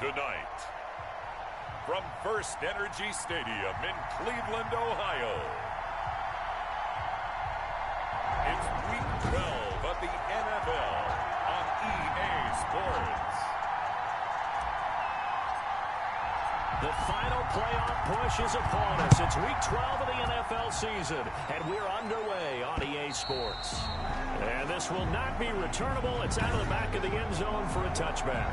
Tonight, from First Energy Stadium in Cleveland, Ohio, it's Week 12 of the NFL on EA Sports. The final playoff push is upon us. It's Week 12 of the NFL season, and we're underway on EA Sports. And this will not be returnable. It's out of the back of the end zone for a touchback.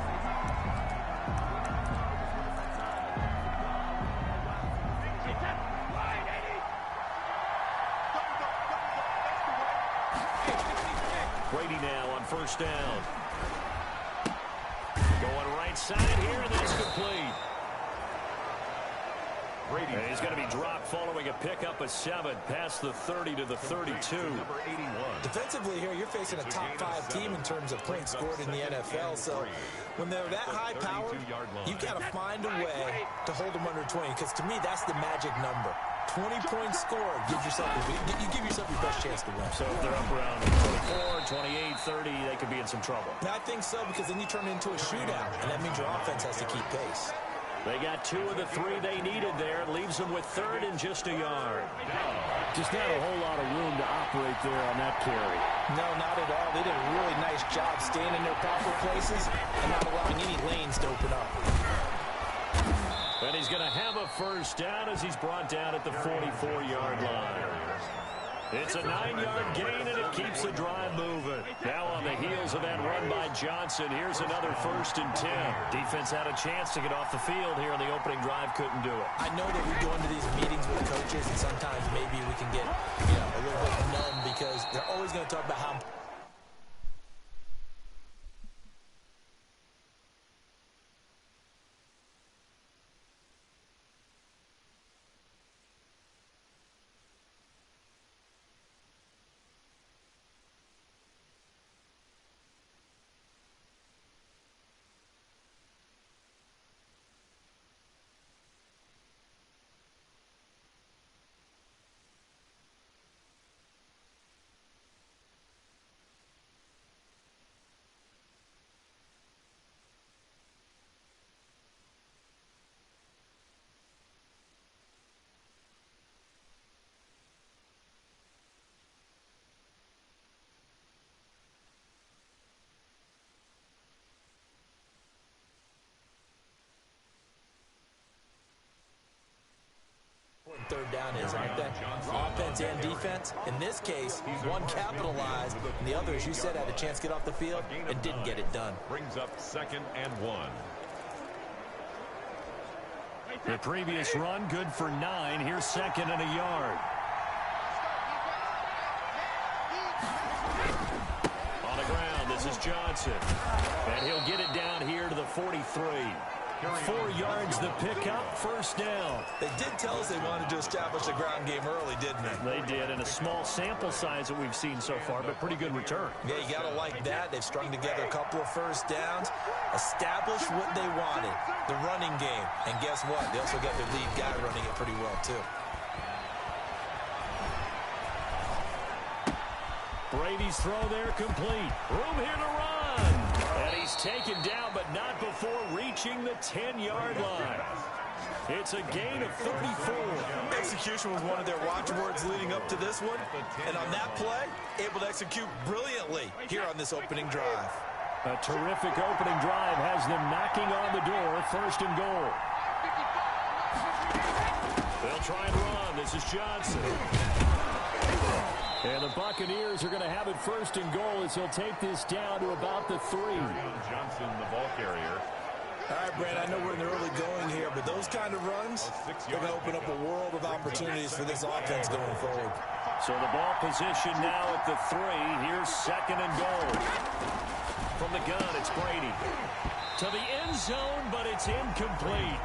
Brady now on first down. Going right side here, and that's complete. Brady. And he's going to be dropped following a pickup of 7 past the 30 to the 32. Number 81. Defensively here, you're facing a top 5 team in terms of points scored in the NFL. So when they're that high powered, you've got to find a way to hold them under 20. Because to me, that's the magic number. 20 points scored. You give yourself your best chance to win. So if they're up around 24, 28, 30, they could be in some trouble. And I think so, because then you turn it into a shootout, and that means your offense has to keep pace. They got 2 of the 3 they needed there. Leaves them with 3rd and just a yard. Just not a whole lot of room to operate there on that carry. No, not at all. They did a really nice job staying in their proper places and not allowing any lanes to open up. And he's going to have a first down as he's brought down at the 44-yard line. It's a 9-yard gain, and it keeps the drive moving. Now on the heels of that run by Johnson, here's another 1st and 10. Defense had a chance to get off the field here in the opening drive, couldn't do it. I know that we go into these meetings with coaches, and sometimes maybe we can get a little bit numb because they're always going to talk about how third down is, aren't they? Offense and defense. In this case, one capitalized, and the other, as you said, had a chance to get off the field and didn't get it done. Brings up 2nd and 1. The previous run, good for 9. Here's 2nd and a yard. On the ground, this is Johnson. And he'll get it down here to the 43. 4 yards the pickup, first down. They did tell us they wanted to establish a ground game early, didn't they? They did, and a small sample size that we've seen so far, but pretty good return. Yeah, you got to like that. They've strung together a couple of first downs, established what they wanted, the running game. And guess what? They also got their lead guy running it pretty well, too. Brady's throw there complete. Room here to run. And he's taken down, but not before reaching the 10-yard line. It's a gain of 34. Execution was one of their watchwords leading up to this one. And on that play, able to execute brilliantly here on this opening drive. A terrific opening drive has them knocking on the door, 1st and goal. They'll try and run. This is Johnson. And the Buccaneers are going to have it 1st and goal as he'll take this down to about the 3. Johnson, the ball carrier. All right, Brad, I know we're in the early going here, but those kind of runs, they're going to open up a world of opportunities for this offense going forward. So the ball position now at the 3. Here's 2nd and goal. From the gun, it's Brady. To the end zone, but it's incomplete.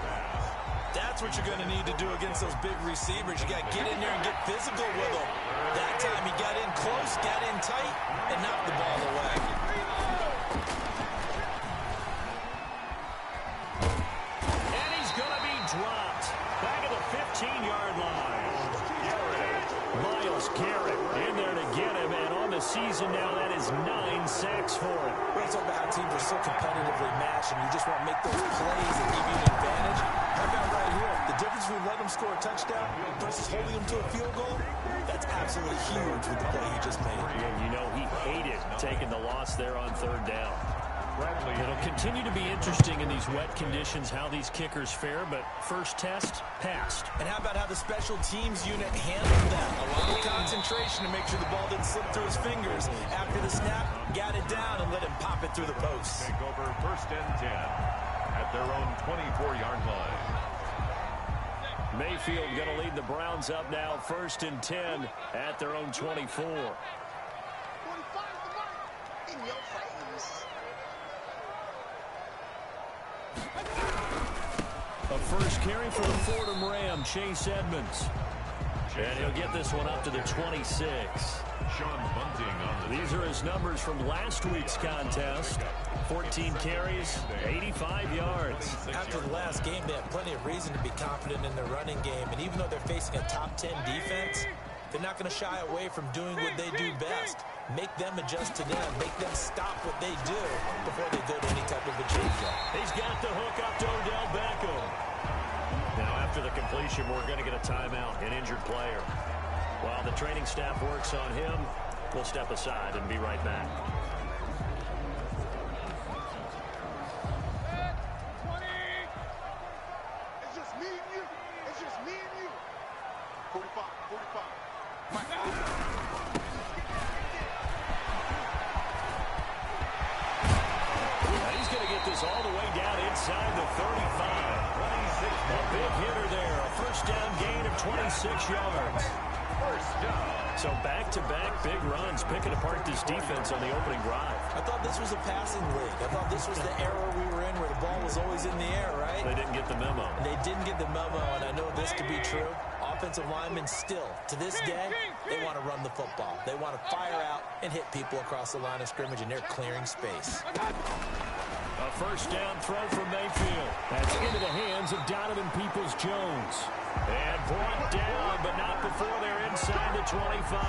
That's what you're going to need to do against those big receivers. You got to get in there and get physical with them. That time he got in close, got in tight, and knocked the ball away. And he's going to be dropped back at the 15-yard line. Myles Garrett in there to get him, and on the season now, that is 9 sacks for him. We're talking about how teams are so competitively matched, and you just want to make those plays that give you an advantage. How about right here? The difference between letting them score a touchdown versus holding them to a field goal, that's absolutely huge with the play he just made. And you know he hated taking the loss there on third down. It'll continue to be interesting in these wet conditions how these kickers fare, but first test, passed. And how about how the special teams unit handled that? A lot of concentration to make sure the ball didn't slip through his fingers. After the snap, got it down and let him pop it through the post. Take over 1st and 10 at their own 24-yard line. Mayfield going to lead the Browns up now, 1st and 10 at their own 24. In your face. A first carry for the Fordham Ram, Chase Edmonds. And he'll get this one up to the 26. Sean Bunting on the These are his numbers from last week's contest. 14 carries, 85 yards. After the last game, they have plenty of reason to be confident in their running game. And even though they're facing a top 10 defense, they're not going to shy away from doing what they do best. Make them adjust to them. Make them stop what they do before they go to any type of a change-up. He's got the hook up to Odell Beckham. Now, after the completion, we're going to get a timeout, an injured player. While the training staff works on him, we'll step aside and be right back. 20. It's just me and you. It's just me and you. 45. He's going to get this all the way down inside the 35. A big hitter there. A first down gain of 26 yards. So back-to-back big runs, picking apart this defense on the opening drive. I thought this was a passing league. I thought this was the era we were in where the ball was always in the air, right? They didn't get the memo. They didn't get the memo, and I know this to be true. Offensive linemen still, to this day, they want to run the football. They want to fire out and hit people across the line of scrimmage, and they're clearing space. A first down throw from Mayfield. That's into the hands of Donovan Peoples-Jones. And brought down, but not before they're inside the 25.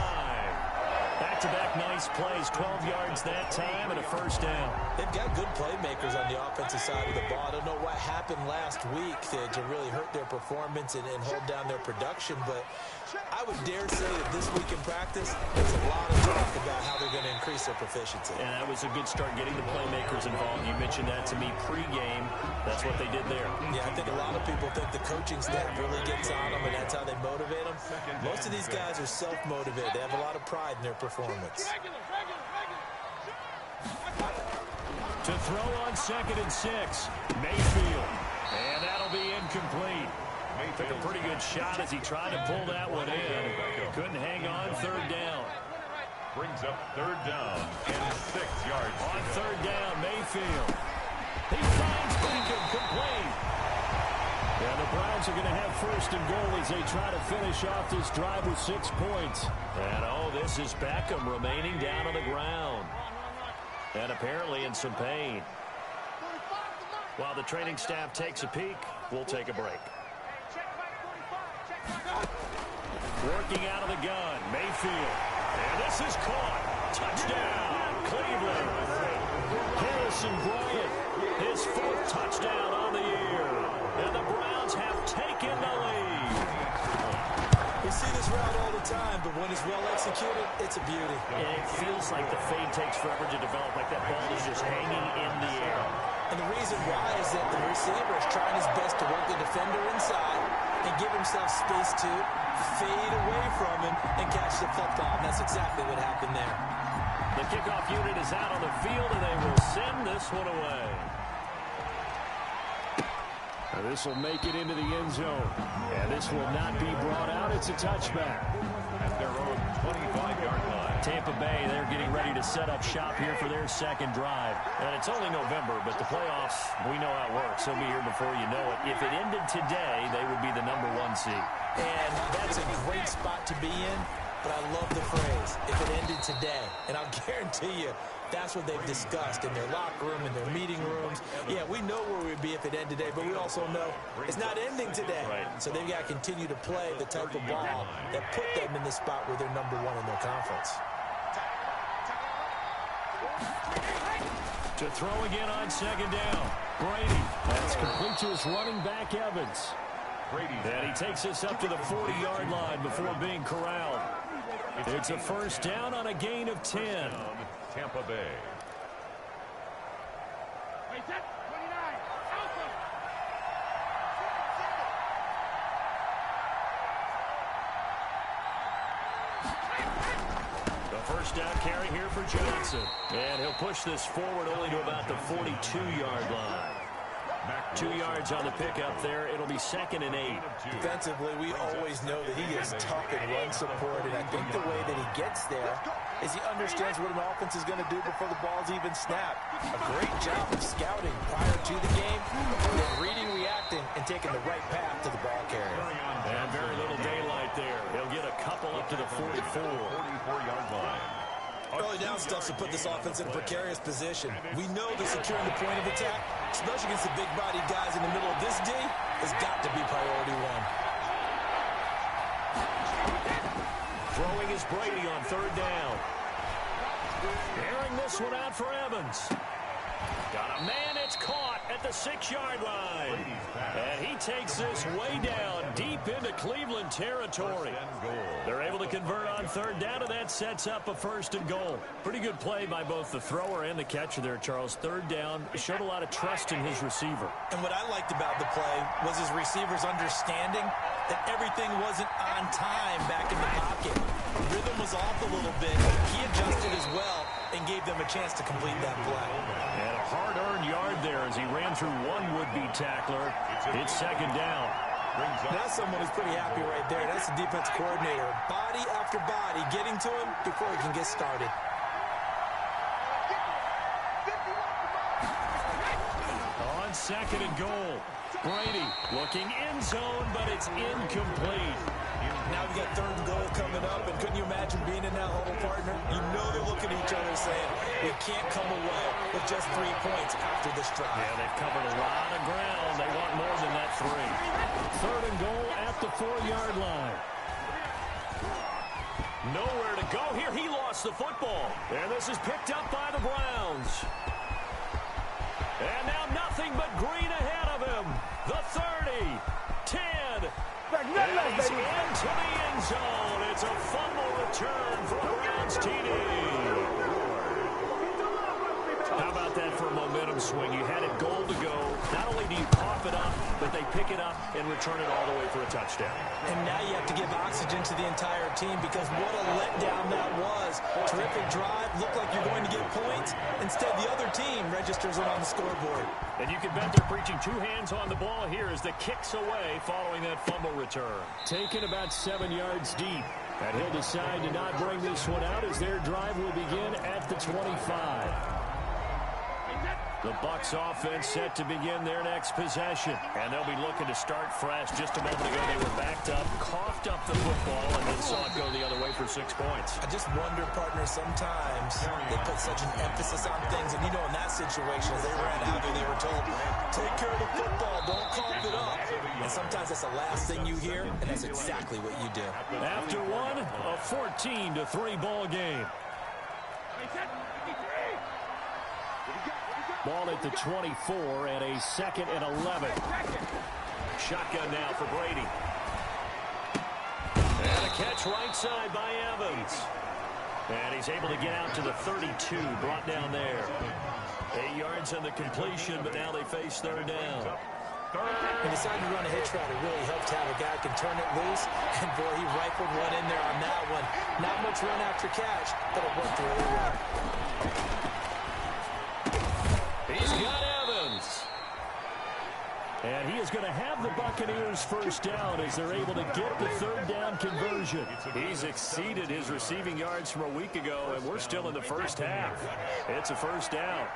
Back-to-back nice plays, 12 yards that time, and a first down. They've got good playmakers on the offensive side of the ball. I don't know what happened last week to really hurt their performance and hold down their production, but I would dare say that this week in practice, there's a lot of talk about how they're going to increase their proficiency. And that was a good start getting the playmakers involved. You mentioned that to me pregame. That's what they did there. Yeah, I think a lot of people think the coaching staff really gets on them, and that's how they motivate them. Most of these guys are self-motivated. They have a lot of pride in their performance. To throw on 2nd and 6, Mayfield. And that'll be incomplete. Took a pretty good shot as he tried to pull that one in. Couldn't hang on, 3rd down. brings up 3rd down and 6 yards. On 3rd down, Mayfield. He finds Beckham complete. And the Browns are going to have 1st and goal as they try to finish off this drive with 6 points. And, oh, this is Beckham remaining down on the ground. And apparently in some pain. While the training staff takes a peek, we'll take a break. Working out of the gun, Mayfield. And this is caught. Touchdown, Cleveland. Harrison Bryant, his 4th touchdown on the year. And the Browns have taken the lead. We see this route all the time, but when it's well executed, it's a beauty. And it feels like the fade takes forever to develop, like that ball is just hanging in the air. And the reason why is that the receiver is trying his best to work the defender inside and give himself space to fade away from him and catch the football. And that's exactly what happened there. The kickoff unit is out on the field, and they will send this one away. Now this will make it into the end zone. And this will not be brought out. It's a touchback. At their own 25-yard line. Tampa Bay, they're getting ready to set up shop here for their 2nd drive. And it's only November, but the playoffs, we know how it works. They'll be here before you know it. If it ended today, they would be the #1 seed. And that's a great spot to be in, but I love the phrase, if it ended today. And I'll guarantee you, that's what they've discussed in their locker room, in their meeting rooms. Yeah, we know where we'd be if it ended today, but we also know it's not ending today. Right. So they've got to continue to play the type of ball that put them in the spot where they're #1 in their conference. To throw again on second down. Brady. That's complete to his running back, Evans. And he takes us up to the 40-yard line before being corralled. It's a first down on a gain of 10. Tampa Bay. First down carry here for Johnson. And he'll push this forward only to about the 42-yard line. 2 yards on the pickup there. It'll be 2nd and 8. Defensively, we always know that he is tough in run support, and I think the way that he gets there is he understands what an offense is going to do before the ball's even snapped. A great job of scouting prior to the game, and then reading, reacting, and taking the right path to the ball carrier. And very little daylight there. He'll get a couple up to the 44-yard line. Early down stuff to put this offense in a precarious position. We know that securing the point of attack, especially against the big-bodied guys in the middle of this D, has got to be priority 1. Throwing is Brady on 3rd down. Airing this one out for Evans. Got a man, it's caught at the 6-yard line. And he takes this way down, deep into Cleveland territory. They're able to convert on 3rd down, and that sets up a 1st and goal. Pretty good play by both the thrower and the catcher there, Charles. 3rd down, showed a lot of trust in his receiver. And what I liked about the play was his receivers understanding that everything wasn't on time back in the pocket. Rhythm was off a little bit. He adjusted as well and gave them a chance to complete that play. And a hard-earned yard there as he ran through one would-be tackler. It's 2nd down. That's someone who's pretty happy right there. That's the defense coordinator. Body after body getting to him before he can get started. On 2nd and goal. Brady looking in zone, but it's incomplete. Now we got 3rd and goal coming up, and couldn't you imagine being in that huddle, partner? You know they're looking at each other saying, we can't come away with just 3 points after this drive. Yeah, they've covered a lot of ground. They want more than that 3. 3rd and goal at the 4-yard line. Nowhere to go here. He lost the football. And this is picked up by the Browns. And now nothing but green ahead of him. The 30, 10. And he's into the end zone. It's a fumble return for a Browns TD. How about that for a momentum swing? You had it goal to go. Not only do you cough it up, but they pick it up and return it all the way for a touchdown. And now you have to give oxygen to the entire team because what a letdown that was. Terrific drive. Looked like you're going to get points. Instead, the other team registers it on the scoreboard. And you can bet they're preaching 2 hands on the ball here as the kick's away following that fumble return. Taken about 7 yards deep. And he'll decide to not bring this one out as their drive will begin at the 25. The Bucs offense set to begin their next possession. And they'll be looking to start fresh. Just a moment ago, they were backed up, coughed up the football, and then saw it go the other way for 6 points. I just wonder, partner, sometimes they put such an emphasis on things. And, you know, in that situation, as they ran out there, they were told, take care of the football, don't cough it up. And sometimes that's the last thing you hear, and that's exactly what you do. After one, a 14-3 ball game. Ball at the 24 and a 2nd and 11. Shotgun now for Brady. And a catch right side by Evans. And he's able to get out to the 32, brought down there. 8 yards on the completion, but now they face 3rd down. He decided to run a hitch route. It really helped to have a guy who can turn it loose. And, boy, he rifled one in there on that one. Not much run after catch, but it worked really well. He's got Evans. And he is going to have the Buccaneers first down as they're able to get the 3rd down conversion. He's exceeded his receiving yards from a week ago, and we're still in the first half. It's a first down.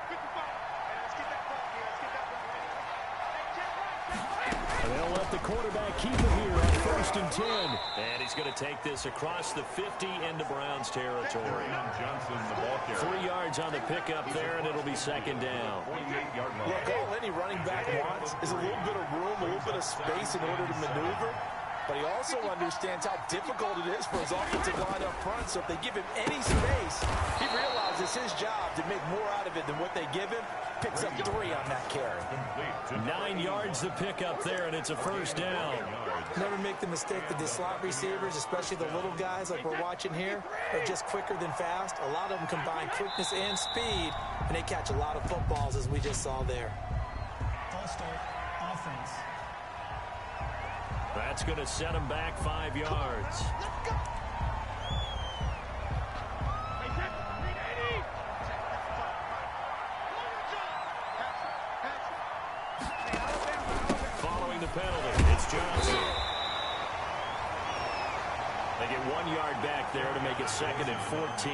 And they'll let the quarterback keep it here on 1st and 10. And he's going to take this across the 50 into Browns territory. 3 yards on the pickup there, and it'll be 2nd down. Look, all any running back wants is a little bit of room, a little bit of space in order to maneuver. But he also understands how difficult it is for his offensive line up front. So if they give him any space, he realizes his job to make more out of it than what they give him. Picks up 3 on that carry. 9 yards the pickup there, and it's a 1st down. Never make the mistake that the slot receivers, especially the little guys like we're watching here, are just quicker than fast. A lot of them combine quickness and speed, and they catch a lot of footballs, as we just saw there. False start, offense. That's going to set him back 5 yards. Following the penalty, it's Johnson. They get 1 yard back there to make it 2nd and 14.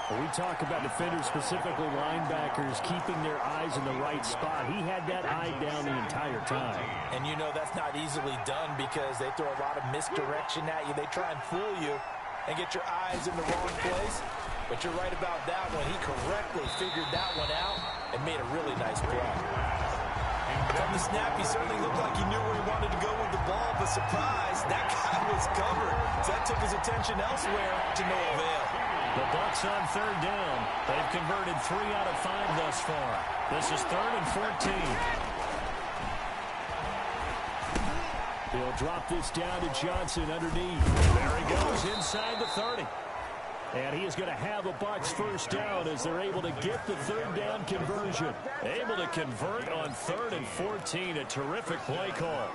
When we talk about defenders, specifically linebackers, keeping their eyes in the right spot. He had that eye down the entire time. And you know that's not easily done because they throw a lot of misdirection at you. They try and fool you and get your eyes in the wrong place. But you're right about that one. He correctly figured that one out and made a really nice play. From the snap, he certainly looked like he knew where he wanted to go with the ball, but surprise, that guy was covered. So that took his attention elsewhere to no avail. The Bucs on 3rd down. They've converted 3 out of 5 thus far. This is 3rd and 14. They'll drop this down to Johnson underneath. There he goes inside the 30. And he is going to have a Bucs 1st down as they're able to get the 3rd down conversion. Able to convert on 3rd and 14. A terrific play call.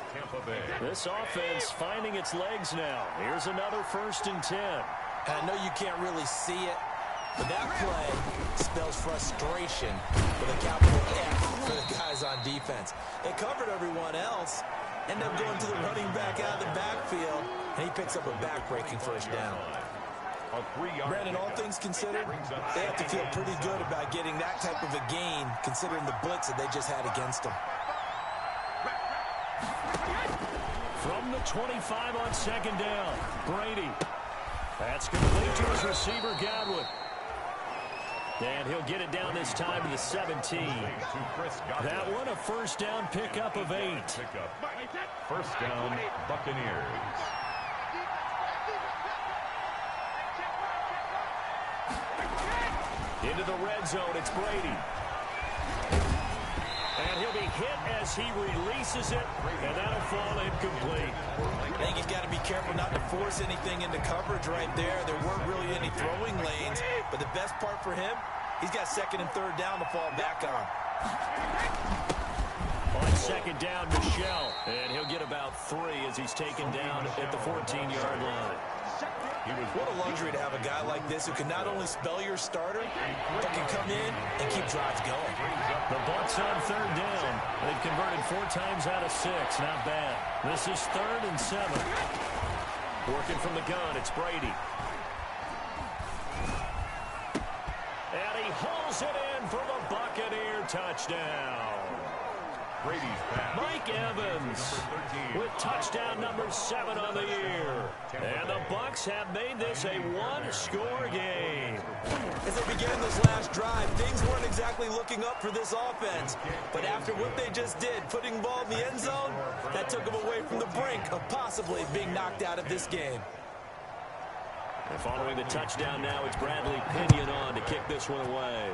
This offense finding its legs now. Here's another 1st and 10. And I know you can't really see it, but that play spells frustration with a capital F for the guys on defense. They covered everyone else, end up going to the running back out of the backfield, and he picks up a back-breaking 1st down. Brandon, all things considered, they have to feel pretty good about getting that type of a gain, considering the blitz that they just had against them. From the 25 on 2nd down, Brady. That's complete to his receiver, Godwin. And he'll get it down this time to the 17. That one a 1st down pickup of 8. 1st down, Buccaneers. Into the red zone, it's Brady. And he'll be hit as he releases it, and that'll fall incomplete. I think he's got to be careful not to force anything into coverage right there. There weren't really any throwing lanes, but the best part for him, he's got 2nd and 3rd down to fall back on. On 2nd down, Michel, and he'll get about 3 as he's taken down at the 14-yard line. What a luxury to have a guy like this who can not only spell your starter, but can come in and keep drives going. The Bucs on 3rd down. They've converted 4 times out of 6. Not bad. This is 3rd and 7. Working from the gun, it's Brady. And he hauls it in for the Buccaneer touchdown. Brady's pass. Mike Evans with touchdown number 7 on the year. And the Bucs have made this a one-score game. As they began this last drive, things weren't exactly looking up for this offense. But after what they just did, putting the ball in the end zone, that took them away from the brink of possibly being knocked out of this game. And following the touchdown now, it's Bradley Pinion on to kick this one away.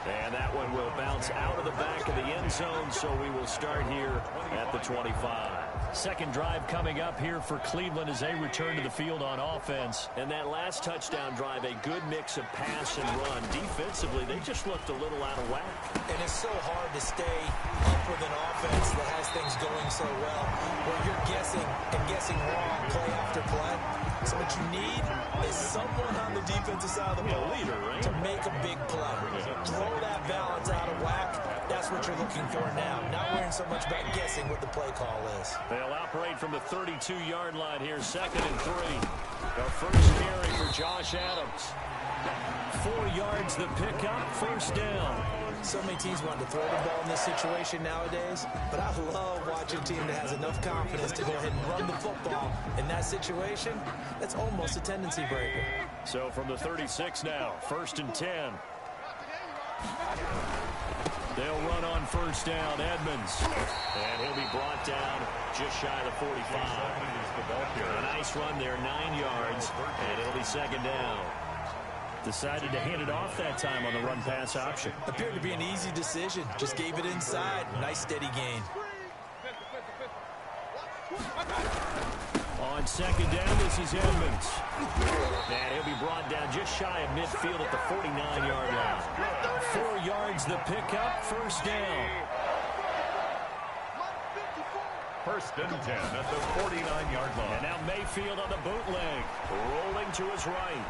And that one will bounce out of the back of the end zone, so we will start here at the 25. Second drive coming up here for Cleveland as they return to the field on offense. And that last touchdown drive, a good mix of pass and run. Defensively, they just looked a little out of whack. And it's so hard to stay up with an offense that has things going so well, where you're guessing and guessing wrong play after play. So what you need is someone on the defensive side of the ball to make a big play. Throw that balance out of whack. That's what you're looking for now. Not worrying so much about guessing what the play call is. They'll operate from the 32-yard line here, 2nd and 3. The first carry for Josh Adams. 4 yards the pickup, 1st down. So many teams want to throw the ball in this situation nowadays, but I love watching a team that has enough confidence to go ahead and run the football. In that situation, that's almost a tendency breaker. So from the 36 now, 1st and 10. They'll run on first down, Edmonds. And he'll be brought down just shy of the 45. A nice run there, 9 yards, and it'll be second down. Decided to hand it off that time on the run-pass option. Appeared to be an easy decision. Just gave it inside. Nice steady gain. On second down, this is Edmonds. And he'll be brought down just shy of midfield at the 49-yard line. 4 yards the pickup, first down. 1st and 10 at the 49-yard line. And now Mayfield on the bootleg, rolling to his right.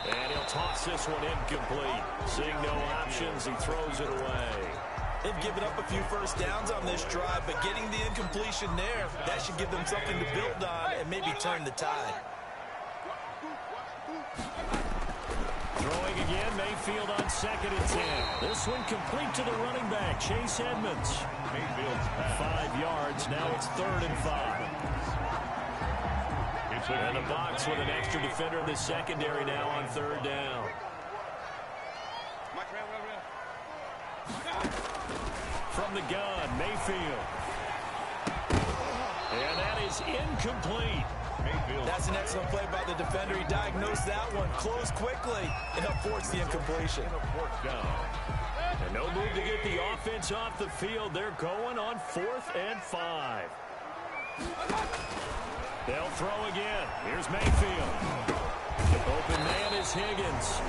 And he'll toss this one incomplete. Seeing no options, he throws it away. They've given up a few first downs on this drive, but getting the incompletion there, that should give them something to build on and maybe turn the tide. Throwing again, Mayfield on 2nd and 10. This one complete to the running back, Chase Edmonds. Mayfield's pass. 5 yards, now it's 3rd and 5. And the box with an extra defender in the secondary now on 3rd down. From the gun, Mayfield. And that is incomplete. That's an excellent play by the defender. He diagnosed that one, closed quickly, and helped force the incompletion. And no move to get the offense off the field. They're going on 4th and 5. They'll throw again. Here's Mayfield. Open man is Higgins.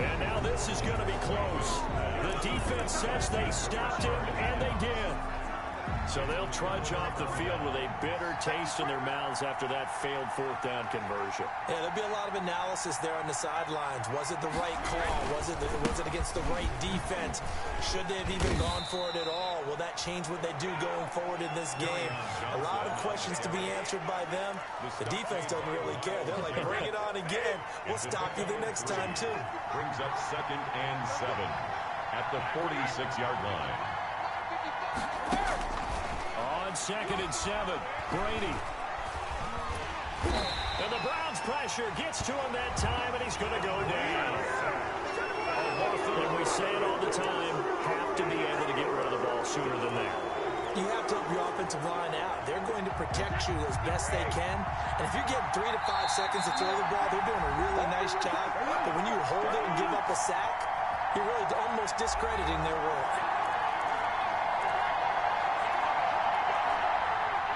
And now this is going to be close. The defense says they stopped him, and they did. So they'll trudge off the field with a bitter taste in their mouths after that failed 4th down conversion. Yeah, there'll be a lot of analysis there on the sidelines. Was it the right call? Was it against the right defense? Should they have even gone for it at all? Will that change what they do going forward in this game? A lot of questions to be answered by them. The defense doesn't really care. They're like, bring it on again. We'll stop you the next time, too. Brings up 2nd and 7 at the 46-yard line. On 2nd and 7, Brady. And the Browns pressure gets to him that time, and he's going to go down. And we say it all the time, have to be able to get rid of the ball sooner than that. You have to help your offensive line out. They're going to protect you as best they can. And if you get 3 to 5 seconds to throw the ball, they're doing a really nice job. But when you hold it and give up a sack, you're really almost discrediting their work.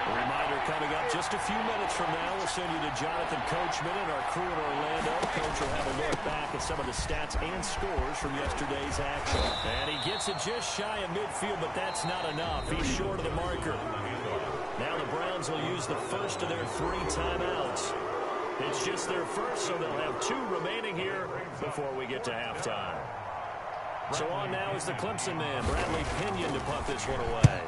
A reminder coming up just a few minutes from now. We'll send you to Jonathan Coachman and our crew in Orlando. Coach will have a look back at some of the stats and scores from yesterday's action. And he gets it just shy of midfield, but that's not enough. He's short of the marker. Now the Browns will use the first of their 3 timeouts. It's just their first, so they'll have 2 remaining here before we get to halftime. So on now is the Clemson man, Bradley Pinion, to punt this one away.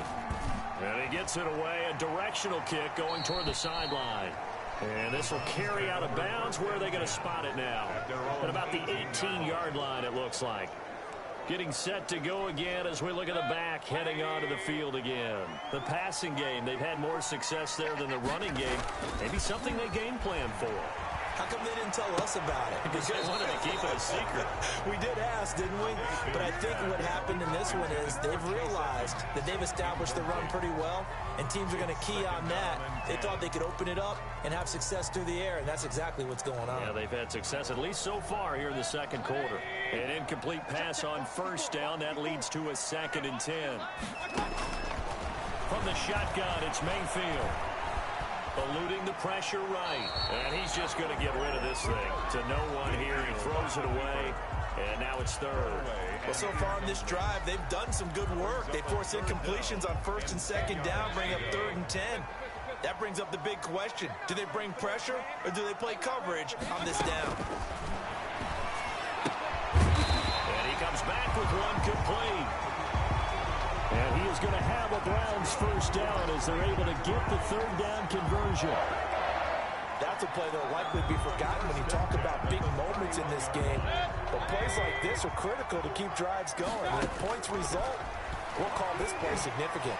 And he gets it away, a directional kick going toward the sideline. And this will carry out of bounds. Where are they going to spot it now? At about the 18-yard line, it looks like. Getting set to go again as we look at the back, heading onto the field again. The passing game, they've had more success there than the running game. Maybe something they game plan for. How come they didn't tell us about it? Because they wanted to keep it a secret. We did ask, didn't we? But I think what happened in this one is they've realized that they've established the run pretty well, and teams are going to key on that. They thought they could open it up and have success through the air, and that's exactly what's going on. Yeah, they've had success, at least so far here in the second quarter. An incomplete pass on first down. That leads to a 2nd and 10. From the shotgun, it's Mayfield. Eluding the pressure right. And he's just going to get rid of this thing. To no one here. He throws it away. And now it's 3rd. Well, so far on this drive, they've done some good work. They force incompletions on 1st and 2nd down, bring up 3rd and 10. That brings up the big question. Do they bring pressure or do they play coverage on this down? And he comes back with one complete. And he is going to have a Browns first down as they're able to get the 3rd down conversion. That's defensive play that will likely be forgotten when you talk about big moments in this game. But plays like this are critical to keep drives going. And if points result, we'll call this play significant.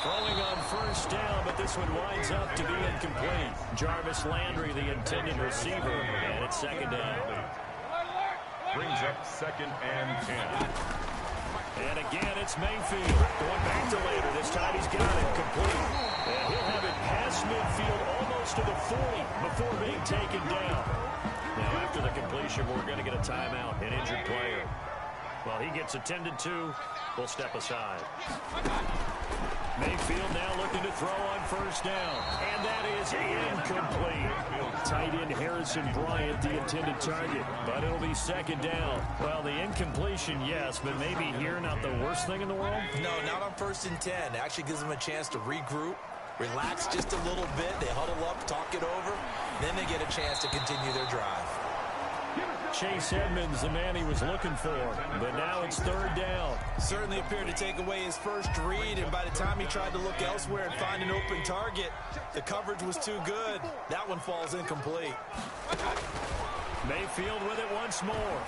Throwing on first down, but this one winds up to be incomplete. Jarvis Landry, the intended receiver, and it's second down. Brings up 2nd and 10. And again, it's Mayfield. Going back to later. This time he's got it complete. And he'll have it past midfield almost to the 40 before being taken down. Now, after the completion, we're going to get a timeout, an injured player. Well, he gets attended to. We'll step aside. Mayfield now looking to throw on first down. And that is incomplete. Tight end Harrison Bryant, the intended target. But it'll be second down. Well, the incompletion, yes, but maybe here not the worst thing in the world? No, not on 1st and 10. It actually gives them a chance to regroup, relax just a little bit. They huddle up, talk it over. Then they get a chance to continue their drive. Chase Edmonds, the man he was looking for, but now it's third down. Certainly appeared to take away his first read, and by the time he tried to look elsewhere and find an open target, the coverage was too good. That one falls incomplete. Mayfield with it once more.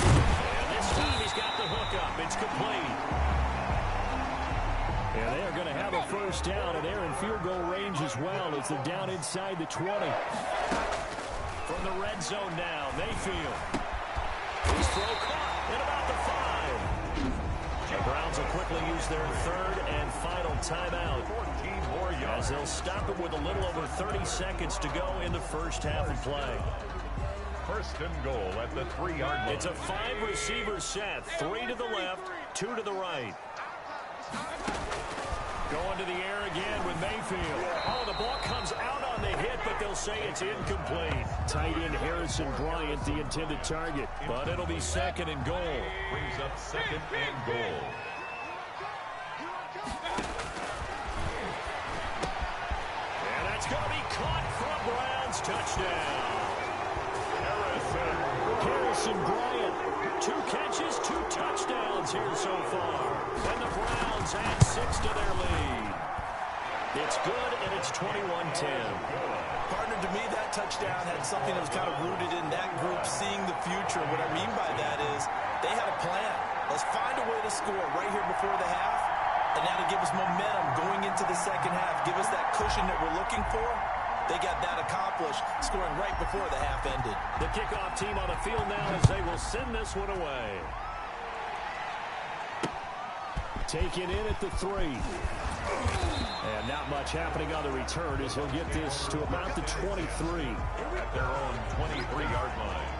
And this time he's got the hook up. It's complete. And they're going to have a first down, and they're in field goal range as well as they're down inside the 20. From the red zone now, Mayfield. His throw caught at about the 5. The Browns will quickly use their third and final timeout. 14 more As yards. they'll stop it with a little over 30 seconds to go in the first half of play. 1st and goal at the 3-yard line. It's a 5-receiver set. 3 to the left, 2 to the right. Going to the air again with Mayfield. Oh, the ball comes out on the hit, but they'll say it's incomplete. Tight end Harrison Bryant, the intended target. But it'll be second and goal. Brings up 2nd and goal. And that's going to be caught for a Browns touchdown. Harrison Bryant. 2 catches, 2 touchdowns here so far. And the Browns add 6 to their lead. It's good, and it's 21-10. Partner, to me, that touchdown had something that was kind of rooted in that group seeing the future. What I mean by that is they had a plan. Let's find a way to score right here before the half, and that'll give us momentum going into the second half, give us that cushion that we're looking for. They got that accomplished, scoring right before the half ended. The kickoff team on the field now as they will send this one away. Taken in at the 3. And not much happening on the return as he'll get this to about the 23. At their own 23-yard line.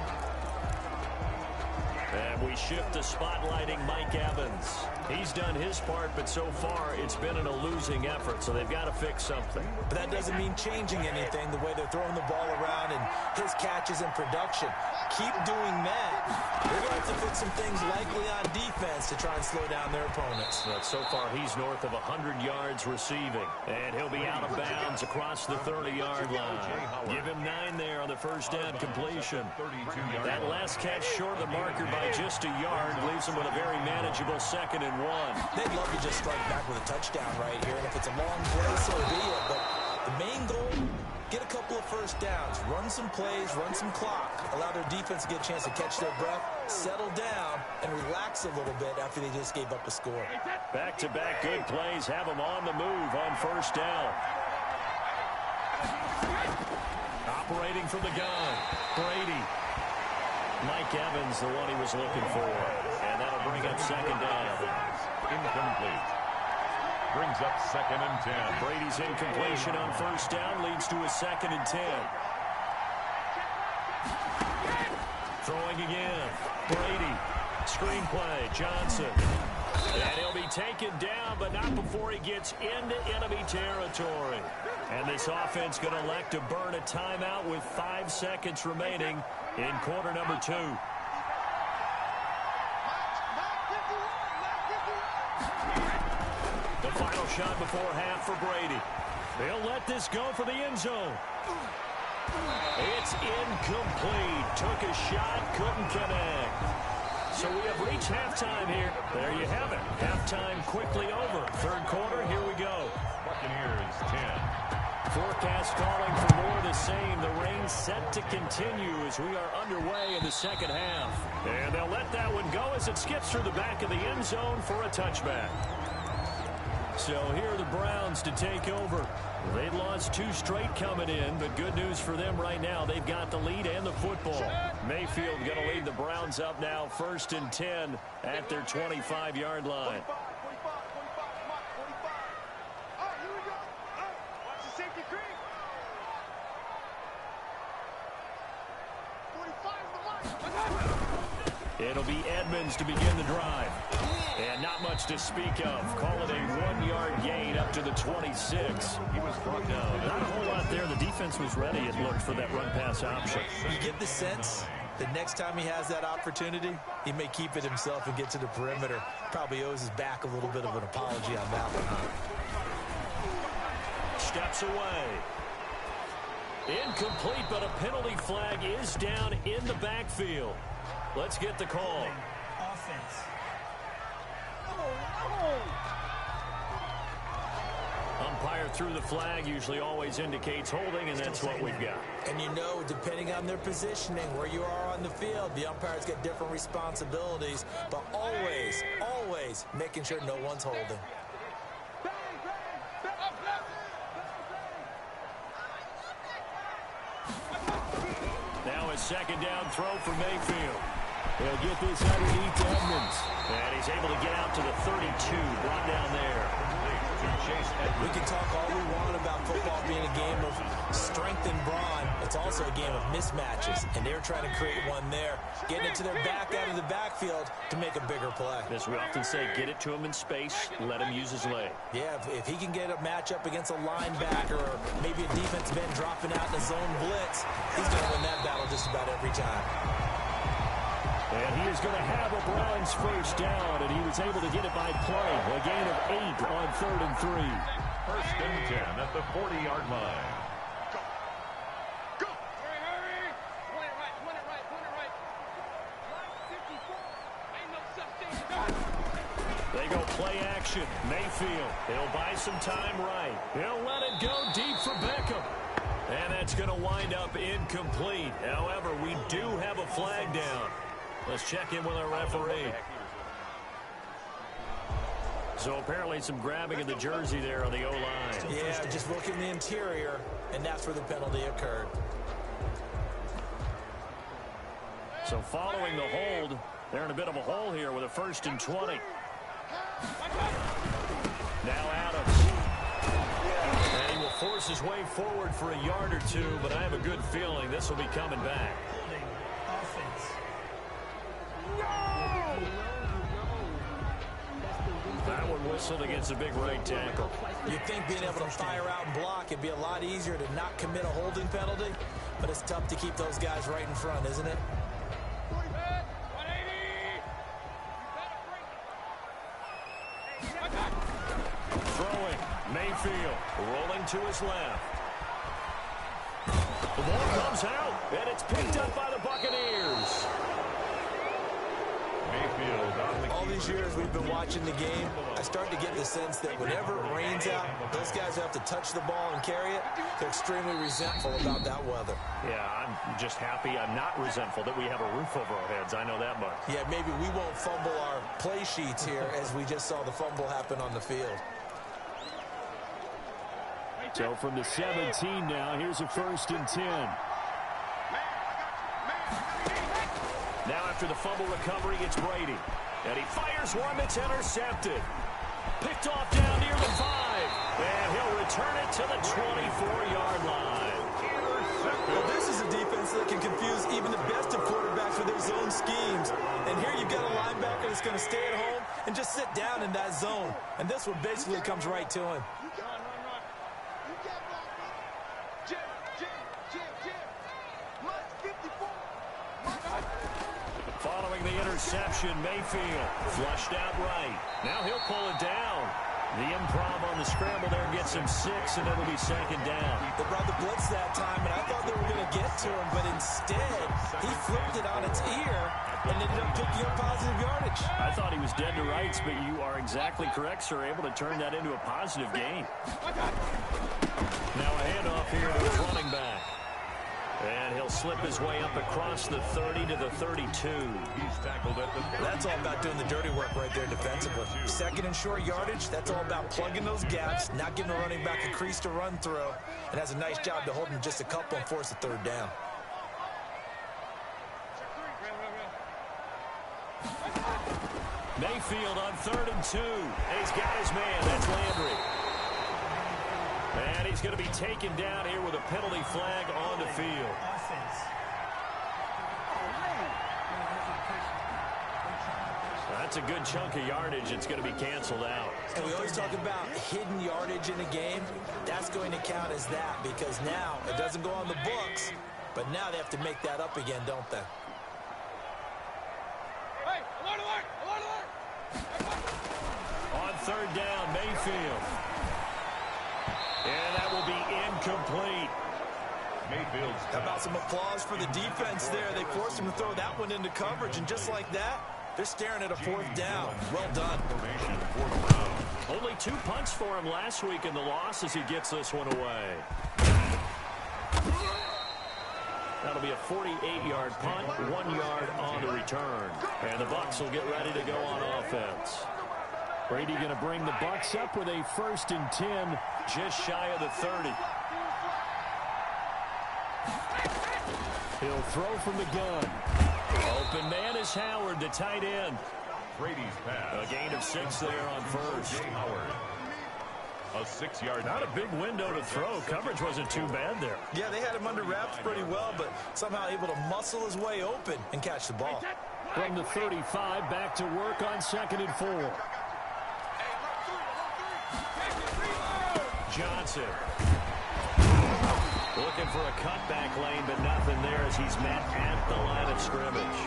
And we shift to spotlighting Mike Evans. He's done his part, but so far it's been in a losing effort, so they've got to fix something. But that doesn't mean changing anything, the way they're throwing the ball around and his catches and production. Keep doing that. They're going to have to fix some things likely on defense to try and slow down their opponents. But so far he's north of 100 yards receiving, and he'll be out of bounds across the 30-yard line. Give him 9 there on the first down completion. That last catch short of the marker by just a yard leaves him with a very manageable 2nd and 1. They'd love to just strike back with a touchdown right here, and if it's a long play, so be it. But the main goal, get a couple of first downs, run some plays, run some clock, allow their defense to get a chance to catch their breath, settle down, and relax a little bit after they just gave up a score. Back-to-back good plays have them on the move on first down. Operating from the gun, Brady. Mike Evans, the one he was looking for. And that'll bring up second down. Incomplete. Brings up 2nd and 10. Brady's incompletion on first down leads to a 2nd and 10. Throwing again. Brady. Screenplay. Johnson. And he'll be taken down, but not before he gets into enemy territory. And this offense going to elect to burn a timeout with 5 seconds remaining in quarter number 2. The final shot before half for Brady. They'll let this go for the end zone. It's incomplete. Took a shot, couldn't connect. So we have reached halftime here. There you have it. Halftime quickly over. Third quarter, here we go. Buccaneers 10. forecast calling for more of the same. The rain set to continue as we are underway in the second half. And they'll let that one go as it skips through the back of the end zone for a touchback. So here are the Browns to take over. They'd lost 2 straight coming in, but good news for them right now. They've got the lead and the football. Mayfield going to lead the Browns up now 1st and 10 at their 25-yard line. 45, 45. All right, here we go. Watch the safety creep. 45 is the mark. It'll be Edmonds to begin the drive. And not much to speak of. Call it a 1-yard gain up to the 26. He was brought down. Not a whole lot there. The defense was ready, it looked, for that run-pass option. You get the sense that next time he has that opportunity, he may keep it himself and get to the perimeter. Probably owes his back a little bit of an apology on that one, huh? Steps away. Incomplete, but a penalty flag is down in the backfield. Let's get the call. Offense. Umpire through the flag usually always indicates holding, and that's what we've got. And you know, depending on their positioning, where you are on the field, the umpires get different responsibilities, but always, always making sure no one's holding. Now a second down throw for Mayfield. He'll get this underneath to Edmonds. And he's able to get out to the 32, brought down there. We can talk all we want about football being a game of strength and brawn. It's also a game of mismatches, and they're trying to create one there, getting it to their back out of the backfield to make a bigger play. As we often say, get it to him in space, let him use his leg. Yeah, if he can get a matchup against a linebacker or maybe a defensive end dropping out in a zone blitz, he's going to win that battle just about every time. And he is going to have a Browns first down, and he was able to get it by play. A gain of 8 on 3rd and 3. 1st and 10 at the 40-yard line. Go. Hurry. Point it right. Line 54. Ain't no such thing. They go play action. Mayfield, he'll buy some time right. He'll let it go deep for Beckham. And that's going to wind up incomplete. However, we do have a flag down. Let's check in with our referee. So apparently some grabbing of the jersey there on the O-line. Yeah, just look in the interior, and that's where the penalty occurred. So following the hold, they're in a bit of a hole here with a 1st and 20. Now Adams. And he will force his way forward for a yard or two, but I have a good feeling this will be coming back. Offense. That one whistled against a big right tackle. You'd think being able to fire out and block, it'd be a lot easier to not commit a holding penalty, but it's tough to keep those guys right in front, isn't it? 180. Throwing. Mayfield rolling to his left. The ball comes out, and it's picked up by the Buccaneers. All these years we've been watching the game, I start to get the sense that whenever it rains out, those guys who have to touch the ball and carry it, they're extremely resentful about that weather. Yeah, I'm just happy I'm not resentful that we have a roof over our heads. I know that much. Yeah, maybe we won't fumble our play sheets here as we just saw the fumble happen on the field. So from the 17 now, here's a 1st and 10. Now after the fumble recovery, it's Brady. And he fires one that's intercepted. Picked off down near the 5. And he'll return it to the 24-yard line. Well, this is a defense that can confuse even the best of quarterbacks with their zone schemes. And here you've got a linebacker that's going to stay at home and just sit down in that zone. And this one basically comes right to him. Following the interception, Mayfield flushed out right. Now he'll pull it down. The improv on the scramble there gets him 6, and it'll be second down. They brought the blitz that time, and I thought they were going to get to him, but instead, he flipped it on its ear and ended up picking up positive yardage. I thought he was dead to rights, but you are exactly correct, sir. Able to turn that into a positive gain. Now a handoff here to his running back. And he'll slip his way up across the 30 to the 32. He's tackled at the 30. That's all about doing the dirty work right there defensively. Second and short yardage, that's all about plugging those gaps, not giving the running back a crease to run through, and has a nice job to hold him just a couple and force a third down. Mayfield on 3rd and 2. And he's got his man. That's Landry. And he's going to be taken down here with a penalty flag on the field. Offense. That's a good chunk of yardage. It's going to be canceled out. And we always talk about hidden yardage in a game. That's going to count as that because now it doesn't go on the books, but now they have to make that up again, don't they? On 3rd down, Mayfield. And that will be incomplete. Mayfield's How about some applause for the defense there? They forced him to throw that one into coverage, and just like that, they're staring at a 4th down. Well done. formation, 4th down. Only 2 punts for him last week in the loss as he gets this one away. That'll be a 48-yard punt, 1 yard on the return. And the Bucs will get ready to go on offense. Brady going to bring the Bucs up with a 1st and 10. Just shy of the 30. He'll throw from the gun. Open man is Howard, the tight end. Brady's pass. A gain of 6 there on 1st. Jay Howard. A 6-yard. Not a big window to throw. Coverage wasn't too bad there. Yeah, they had him under wraps pretty well, but somehow able to muscle his way open and catch the ball. From the 35, back to work on 2nd and 4. Johnson. Looking for a cutback lane, but nothing there as he's met at the line of scrimmage.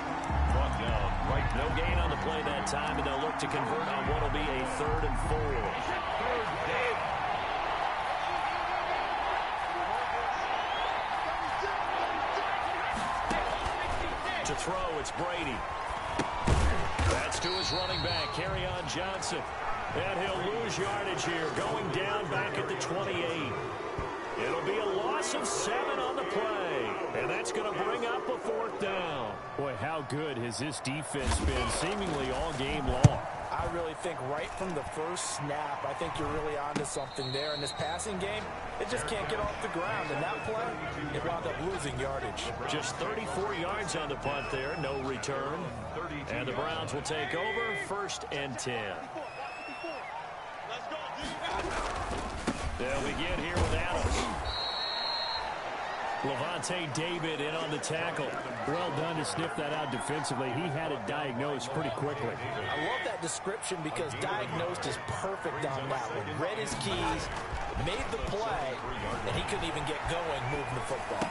Brought down right. No gain on the play that time, and they'll look to convert on what will be a 3rd and 4. To throw, it's Brady. That's to his running back, Kerryon Johnson. And he'll lose yardage here, going down back at the 28. It'll be a loss of 7 on the play. And that's going to bring up a 4th down. Boy, how good has this defense been seemingly all game long? I really think right from the first snap, I think you're really onto something there. In this passing game, it just can't get off the ground. And that play, it wound up losing yardage. Just 34 yards on the punt there, no return. And the Browns will take over, 1st and 10. They'll begin here with Adams. Levante David in on the tackle. Well done to sniff that out defensively. He had it diagnosed pretty quickly. I love that description because diagnosed is perfect on that one. Read his keys, made the play, and he couldn't even get going moving the football.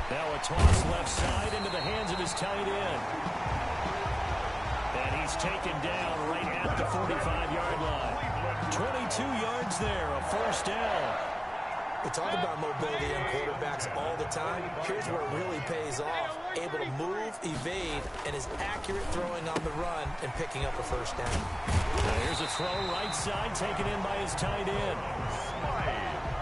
Now a toss left side into the hands of his tight end. And he's taken down right at the 45-yard line. 22 yards there, a 1st down. We talk about mobility in quarterbacks all the time. Here's where it really pays off. Able to move, evade, and is accurate throwing on the run and picking up a 1st down. Now here's a throw right side taken in by his tight end.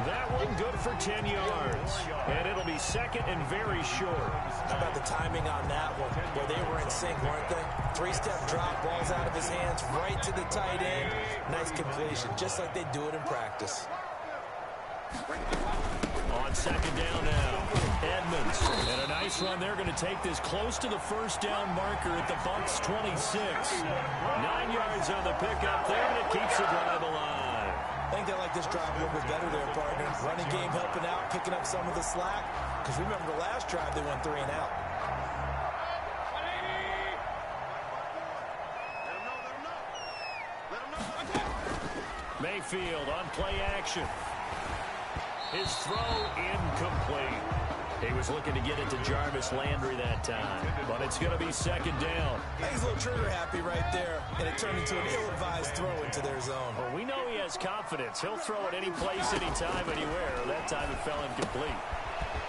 That one good for 10 yards. And it'll be 2nd and very short. How about the timing on that one? Well, they were in sync, weren't they? 3-step drop, balls out of his hands, right to the tight end. Nice completion, just like they do it in practice. On 2nd down now, Edmonds. And a nice run. They're going to take this close to the 1st down marker at the Bucs 26. 9 yards on the pickup there, and it keeps the drive alive. I think they like this drive a little bit better there, partner. Running game helping out, picking up some of the slack. Because remember the last drive, they went 3 and out. Mayfield on play action. His throw incomplete. He was looking to get it to Jarvis Landry that time, but it's going to be second down. He's a little trigger happy right there, and it turned into an ill-advised throw into their zone. Well, we know he has confidence. He'll throw it any place, anytime, anywhere. That time it fell incomplete.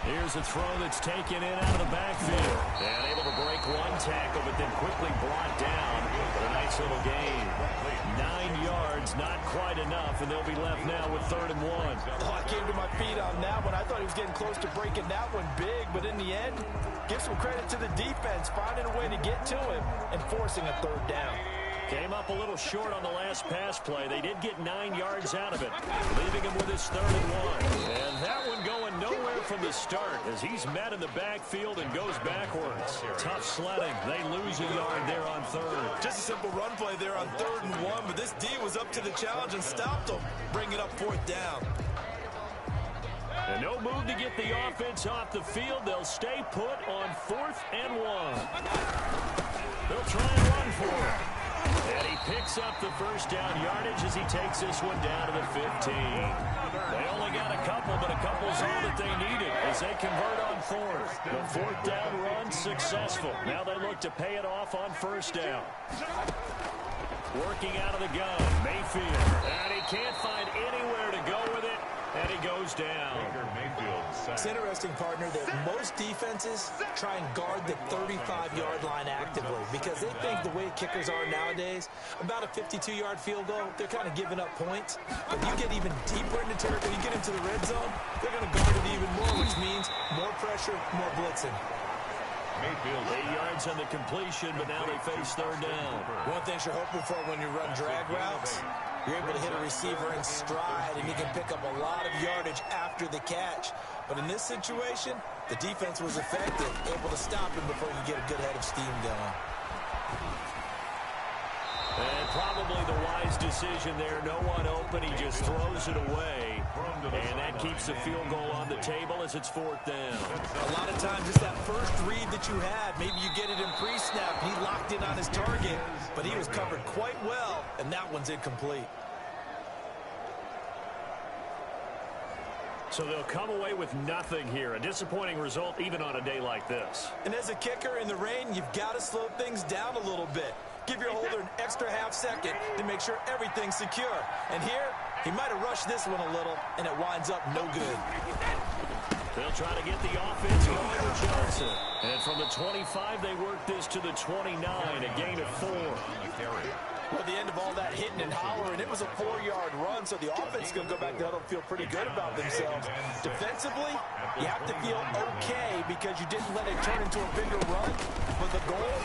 Here's a throw that's taken in out of the backfield. And able to break one tackle, but then quickly brought down for a nice little gain. 9 yards, not quite enough, and they'll be left now with 3rd and 1. Oh, I came to my feet on that one. I thought he was getting close to breaking that one big, but in the end, give some credit to the defense, finding a way to get to him and forcing a 3rd down. Came up a little short on the last pass play. They did get 9 yards out of it, leaving him with his 3rd and 1. And that one going nowhere from the start as he's met in the backfield and goes backwards. Tough sledding. They lose a yard there on 3rd. Just a simple run play there on 3rd and 1, but this D was up to the challenge and stopped them, bringing up 4th down. And no move to get the offense off the field. They'll stay put on 4th and 1. They'll try and run for it. And he picks up the 1st down yardage as he takes this one down to the 15. They only got a couple, but a couple's all that they needed as they convert on 4th. The 4th down run successful. Now they look to pay it off on 1st down. Working out of the gun, Mayfield. And he can't find anywhere to go with it, and he goes down. It's interesting, partner, that most defenses try and guard the 35-yard line actively because they think the way kickers are nowadays, about a 52-yard field goal, they're kind of giving up points. But you get even deeper into territory, you get into the red zone, they're going to guard it even more, which means more pressure, more blitzing. Mayfield 8 yards on the completion, but now they face 3rd down. One thing you're hoping for when you run drag routes, you're able to hit a receiver in stride, and you can pick up a lot of yardage after the catch. But in this situation, the defense was effective, able to stop him before you get a good head of steam going. And probably the wise decision there. No one open. He just throws it away. And that keeps the field goal on the table as it's 4th down. A lot of times, just that first read that you had, maybe you get it in pre-snap. He locked in on his target, but he was covered quite well, and that one's incomplete. So they'll come away with nothing here. A disappointing result even on a day like this. And as a kicker in the rain, you've got to slow things down a little bit. Give your holder an extra half-second to make sure everything's secure. And here, he might have rushed this one a little, and it winds up no good. They'll try to get the offense going with Johnson. And from the 25, they work this to the 29, a gain of 4. Well, at the end of all that hitting and hollering, it was a 4-yard run, so the offense is going to go back there and feel pretty good about themselves. Defensively, you have to feel okay because you didn't let it turn into a bigger run, but the goal,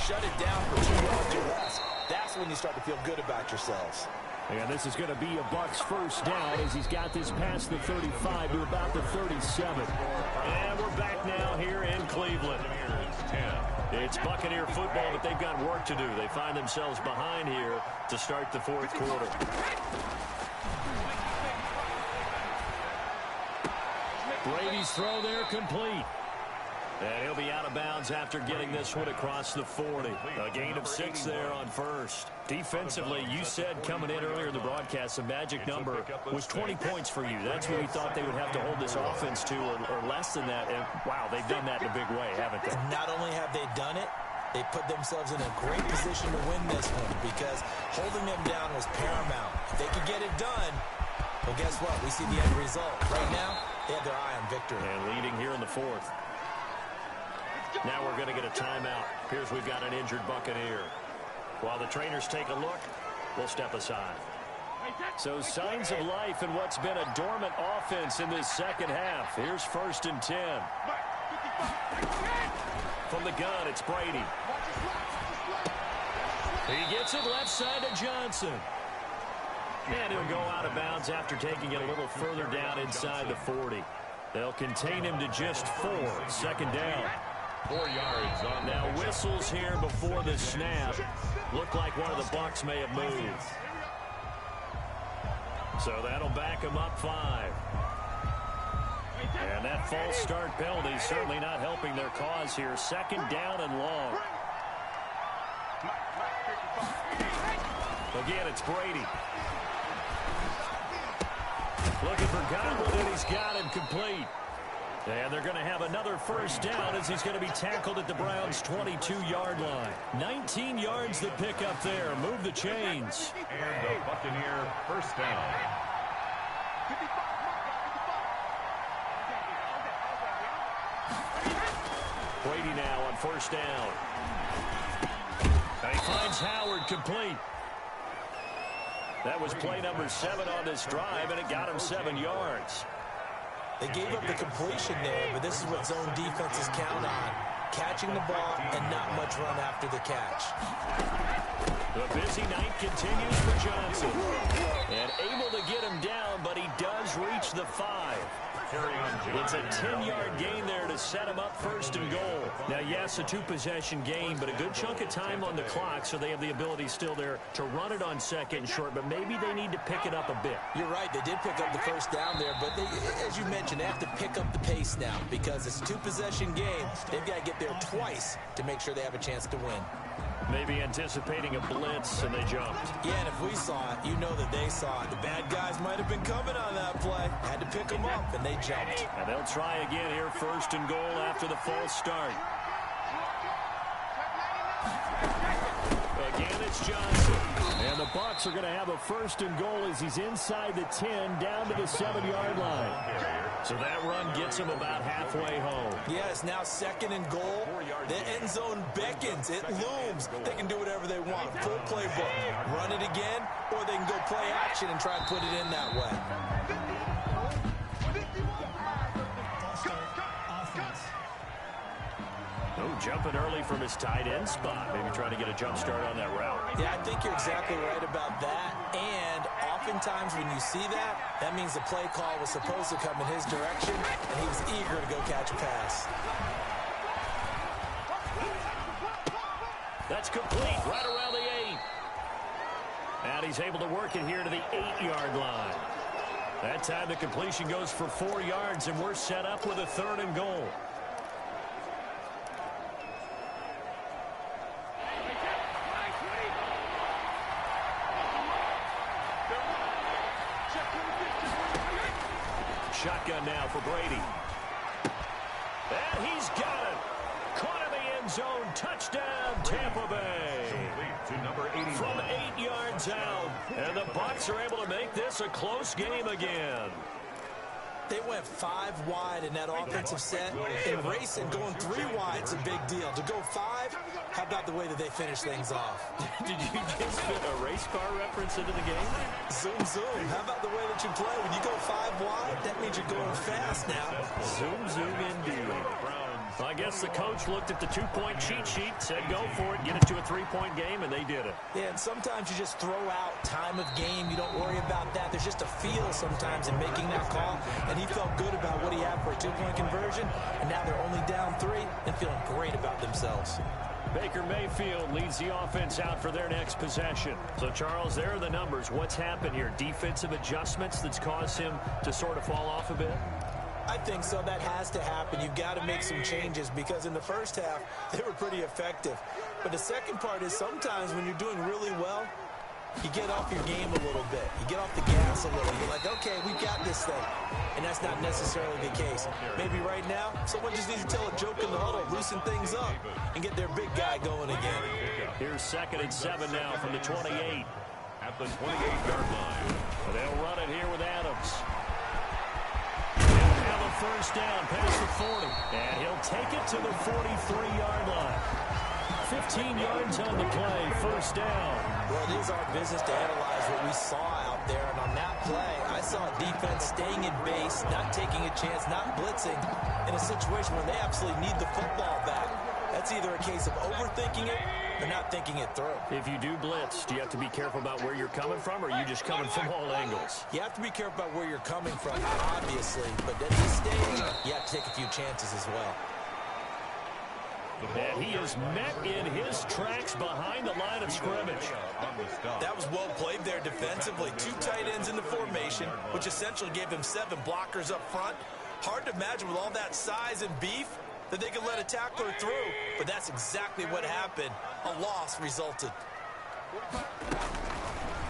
shut it down for 2 yards or less. That's when you start to feel good about yourselves. And this is going to be a Bucs 1st down as he's got this past the 35 to about the 37. And we're back now here in Cleveland. It's Buccaneer football, but they've got work to do. They find themselves behind here to start the 4th quarter. Brady's throw there complete. And he'll be out of bounds after getting this one across the 40. A gain of 6 there on 1st. Defensively, you said coming in earlier in the broadcast, the magic number was 20 points for you. That's what we thought they would have to hold this offense to, or less than that. And, wow, they've done that in a big way, haven't they? Not only have they done it, they put themselves in a great position to win this one because holding them down was paramount. If they could get it done, well, guess what? We see the end result. Right now, they have their eye on victory. And leading here in the 4th. Now we're going to get a timeout. Appears we've got an injured Buccaneer. While the trainers take a look, we'll step aside. So signs of life in what's been a dormant offense in this second half. Here's 1st and 10. From the gun, it's Brady. He gets it left side to Johnson. And he'll go out of bounds after taking it a little further down inside the 40. They'll contain him to just 4. 2nd down. 4 yards on now. Whistles here before the snap. Looked like one of the Bucs may have moved. So that'll back him up 5. And that false start penalty certainly not helping their cause here. 2nd down and long. Again, it's Brady. Looking for Godwin, and he's got him complete. And they're going to have another first down as he's going to be tackled at the Browns' 22-yard line. 19 yards to pick up there. Move the chains. And the Buccaneer first down. Brady now on first down. And he finds Howard complete. That was play number 7 on this drive, and it got him 7 yards. They gave up the completion there, but this is what zone defenses count on. Catching the ball and not much run after the catch. The busy night continues for Johnson. And able to get him down, but he does reach the 5. It's a 10-yard gain there to set him up first and goal. Now, yes, a 2-possession game, but a good chunk of time on the clock, so they have the ability still there to run it on second and short, but maybe they need to pick it up a bit. You're right. They did pick up the first down there, but they, as you mentioned, they have to pick up the pace now because it's a 2-possession game. They've got to get there twice to make sure they have a chance to win. Maybe anticipating a blitz, and they jumped. Yeah, and if we saw it, you know that they saw it. The bad guys might have been coming on that play. Had to pick them up, and they jumped. And they'll try again here, first and goal after the false start. Again, it's Johnson. And the Bucs are going to have a first and goal as he's inside the 10, down to the 7-yard line. So that run gets him about halfway home. Yeah, it's now second and goal. The end zone beckons. It looms. They can do whatever they want. Full playbook. Run it again, or they can go play action and try and put it in that way. Oh, jumping early from his tight end spot. Maybe trying to get a jump start on that route. Yeah, I think you're exactly right about that. And oftentimes when you see that, that means the play call was supposed to come in his direction, and he was eager to go catch a pass. That's complete, right around the 8. And he's able to work it here to the 8-yard line. That time the completion goes for 4 yards, and we're set up with a third and goal. Shotgun now for Brady. And he's got it. Caught in the end zone. Touchdown, Tampa Bay. From 8 yards out. And the Bucs are able to make this a close game again. They went 5 wide in that offensive set. And racing, going 3 wide is a big deal. To go 5, how about the way that they finish things off? Did you just fit a race car reference into the game? Zoom, zoom. How about the way that you play? When you go 5 wide, that means you're going fast now. Zoom, zoom indeed. Well, I guess the coach looked at the 2-point cheat sheet, said go for it, get it to a 3-point game, and they did it. Yeah, and sometimes you just throw out time of game. You don't worry about that. There's just a feel sometimes in making that call, and he felt good about what he had for a 2-point conversion, and now they're only down 3 and feeling great about themselves. Baker Mayfield leads the offense out for their next possession. So, Charles, there are the numbers. What's happened here? Defensive adjustments that's caused him to sort of fall off a bit? I think so. That has to happen. You've got to make some changes because in the first half, they were pretty effective. But the second part is sometimes when you're doing really well, you get off your game a little bit. You get off the gas a little. You're like, okay, we've got this thing. And that's not necessarily the case. Maybe right now, someone just needs to tell a joke in the huddle, loosen things up, and get their big guy going again. Here's 2nd and 7 now from the 28. At the 28-yard line. They'll run it here with Adams. He'll have a first down, past the 40. And he'll take it to the 43-yard line. 15 yards on the play, first down. Well, it is our business to analyze what we saw out there. And on that play, I saw a defense staying in base, not taking a chance, not blitzing, in a situation where they absolutely need the football back. That's either a case of overthinking it or not thinking it through. If you do blitz, do you have to be careful about where you're coming from, or are you just coming from all angles? You have to be careful about where you're coming from, obviously. But at this stage, you have to take a few chances as well. And he is met in his tracks behind the line of scrimmage. That was well played there defensively. 2 tight ends in the formation, which essentially gave him 7 blockers up front. Hard to imagine with all that size and beef that they could let a tackler through, but that's exactly what happened. A loss resulted.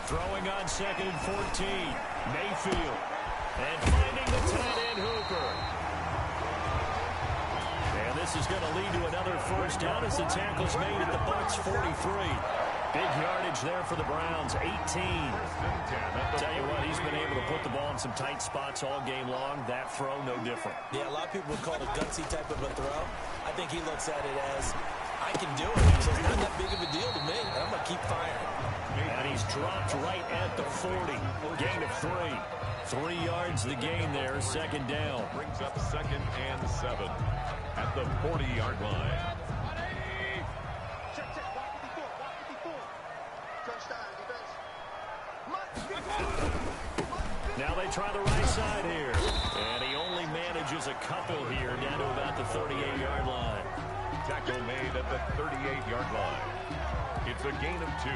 Throwing on 2nd and 14. Mayfield. And finding the tight end Hooper. this is going to lead to another first down as the tackle's made at the Bucs 43. Big yardage there for the Browns, 18. Tell you what, he's been able to put the ball in some tight spots all game long. That throw, no different. Yeah, a lot of people would call it a gutsy type of a throw. I think he looks at it as, I can do it, so it's not that big of a deal to me, and I'm going to keep firing. And he's dropped right at the 40. Gain of 3. 3 yards the gain there, second down. Brings up 2nd and 7 at the 40-yard line. Now they try the right side here. And he only manages a couple here down to about the 38-yard line. Tackle made at the 38-yard line. It's a gain of 2.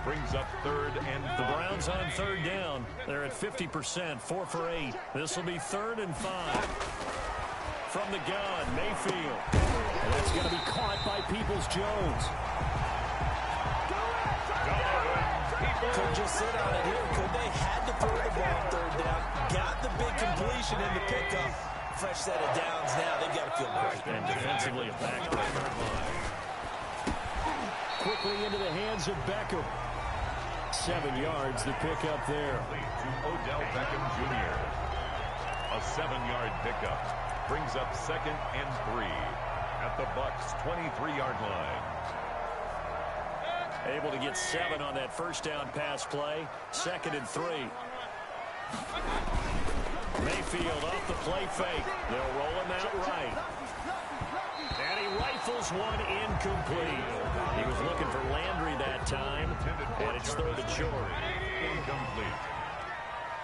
Brings up 3rd and 5. The Browns on 3rd down. They're at 50%, 4 for 8. This will be 3rd and 5. From the gun, Mayfield. And that's going to be caught by Peoples-Jones. Could just sit on it here. Could they? Had to throw the ball 3rd down. Got the big completion in the pickup. Fresh set of downs now. They've got to feel great. And defensively a backbreaker. Quickly into the hands of Beckham. 7 yards, the pickup there. To Odell Beckham Jr. A 7-yard pickup. Brings up 2nd and 3 at the Bucs 23-yard line. Able to get 7 on that first down pass play. 2nd and 3. Mayfield off the play fake. They'll roll him out right. And he rifles one incomplete. He was looking for Landry that time, and it's 3rd and short. Incomplete.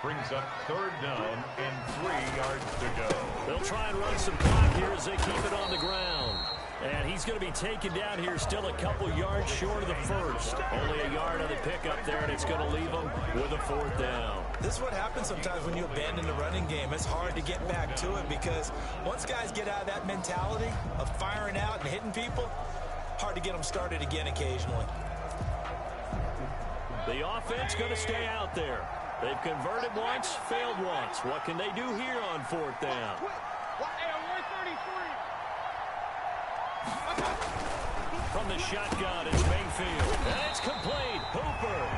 Brings up 3rd down and 3 yards to go. They'll try and run some clock here as they keep it on the ground. And he's going to be taken down here still a couple yards short of the first. Only a yard on the pickup there, and it's going to leave him with a 4th down. This is what happens sometimes when you abandon the running game. It's hard to get back to it because once guys get out of that mentality of firing out and hitting people, hard to get them started again occasionally. The offense going to stay out there. They've converted once, failed once. What can they do here on 4th down? From the shotgun, it's Mayfield. And it's complete. Hooper.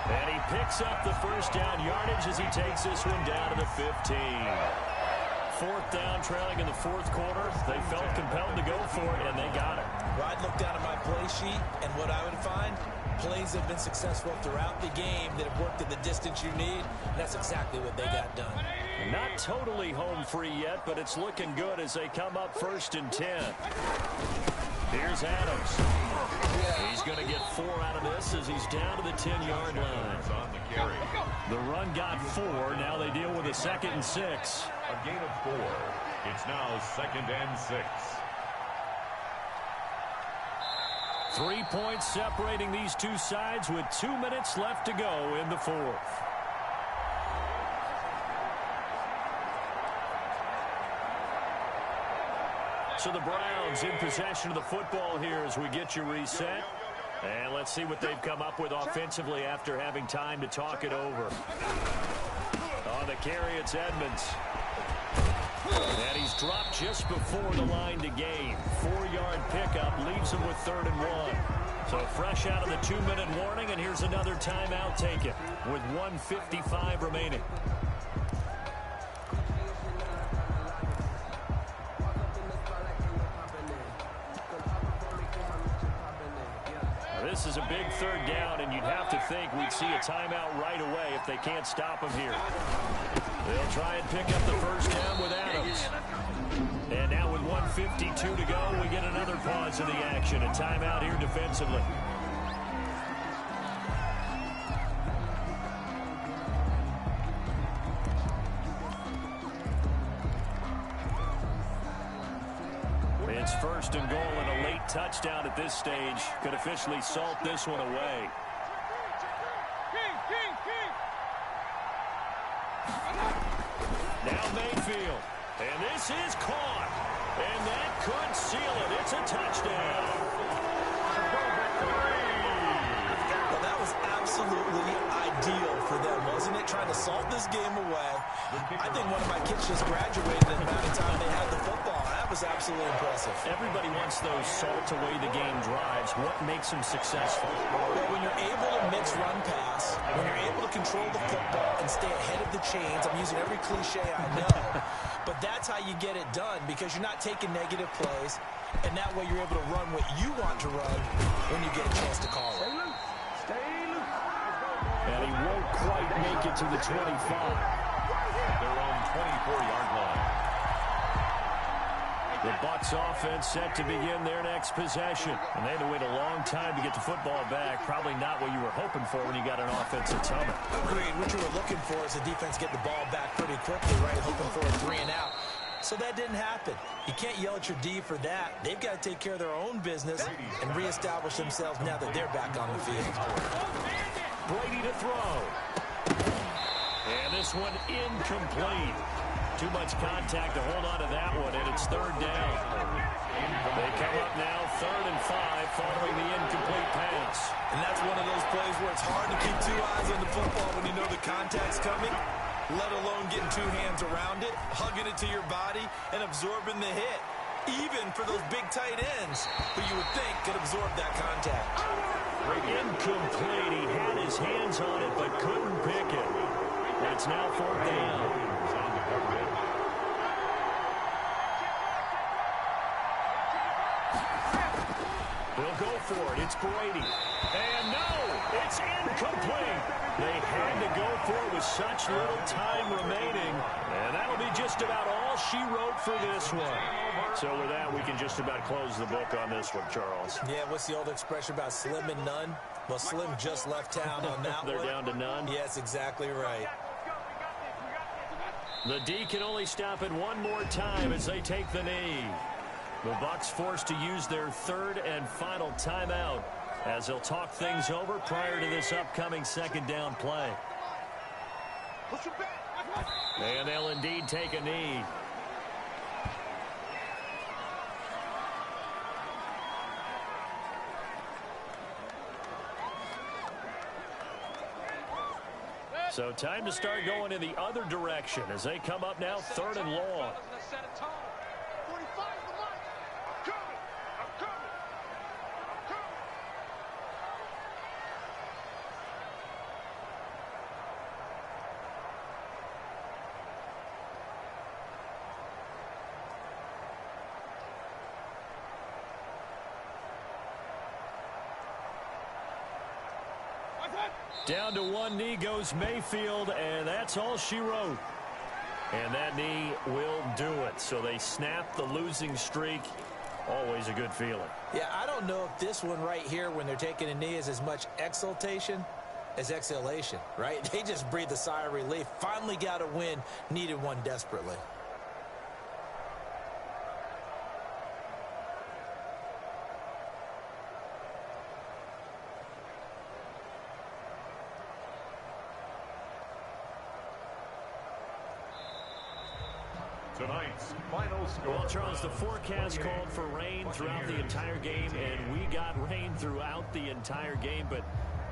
And he picks up the first down yardage as he takes this one down to the 15. 4th down, trailing in the 4th quarter. They felt compelled to go for it, and they got it. Well, I'd look down at my play sheet, and what I would find, plays have been successful throughout the game that have worked at the distance you need, and that's exactly what they got done. Not totally home free yet, but it's looking good as they come up 1st and 10. Here's Adams. He's going to get 4 out of this as he's down to the 10-yard line. On the carry. The run got 4. Now they deal with a 2nd and 6. A gain of 4. It's now 2nd and 6. 3 points separating these two sides with 2 minutes left to go in the 4th. So the Browns in possession of the football here as we get you reset. And let's see what they've come up with offensively after having time to talk it over. On the carry, it's Edmonds. And he's dropped just before the line to gain. 4-yard pickup leaves him with 3rd and 1. So fresh out of the 2-minute warning, and here's another timeout taken with 1:55 remaining. This is a big 3rd down, and you'd have to think we'd see a timeout right away if they can't stop him here. They'll try and pick up the first down with Adams. And now with 1:52 to go, we get another pause in the action. A timeout here defensively. It's 1st and goal, and a late touchdown at this stage could officially salt this one away. Now Mayfield, and this is caught, and that could seal it. It's a touchdown. Well, that was absolutely ideal for them, wasn't it? Trying to salt this game away. I think one of my kids just graduated in the amount of time they had the football. That was absolutely impressive. Everybody wants those salt-away-the-game drives. What makes them successful? Well, when you're able to mix run-pass, when you're able to control the football and stay ahead of the chains, I'm using every cliche I know, but that's how you get it done because you're not taking negative plays, and that way you're able to run what you want to run when you get a chance to call it. And he won't quite make it to the 25. Their own 24-yard line. The Bucs offense set to begin their next possession. And they had to wait a long time to get the football back. Probably not what you were hoping for when you got an offense at Summit. Agreed. What you were looking for is the defense get the ball back pretty quickly, right? Hoping for a 3 and out. So that didn't happen. You can't yell at your D for that. They've got to take care of their own business and reestablish themselves now that they're back on the field. Brady to throw. And this one incomplete. Too much contact to hold on to that one, and it's third down. They come up now 3rd and 5 following the incomplete pass. And that's one of those plays where it's hard to keep 2 eyes on the football when you know the contact's coming, let alone getting 2 hands around it, hugging it to your body, and absorbing the hit. Even for those big tight ends who you would think could absorb that contact. Incomplete. He had his hands on it but couldn't pick it. And it's now 4th down. They'll go for it. It's Brady. And no, it's incomplete. They had to go for it with such little time remaining. And that'll be just about all she wrote for this one. So with that, we can just about close the book on this one, Charles. Yeah, what's the old expression about slim and none? Well, Slim just left town on that They're one. down to none? Yes, exactly right. The D can only stop it one more time as they take the knee. The Bucs forced to use their 3rd and final timeout as they'll talk things over prior to this upcoming 2nd down play. And they'll indeed take a knee. So time to start going in the other direction as they come up now 3rd and long. Down to one knee goes Mayfield, and that's all she wrote. And that knee will do it. So they snap the losing streak. Always a good feeling. Yeah, I don't know if this one right here when they're taking a knee is as much exultation as exhalation, right? They just breathe a sigh of relief. Finally got a win, needed one desperately. Tonight's final score. Well, Charles, the forecast called for rain throughout the entire game, and we got rain throughout the entire game. But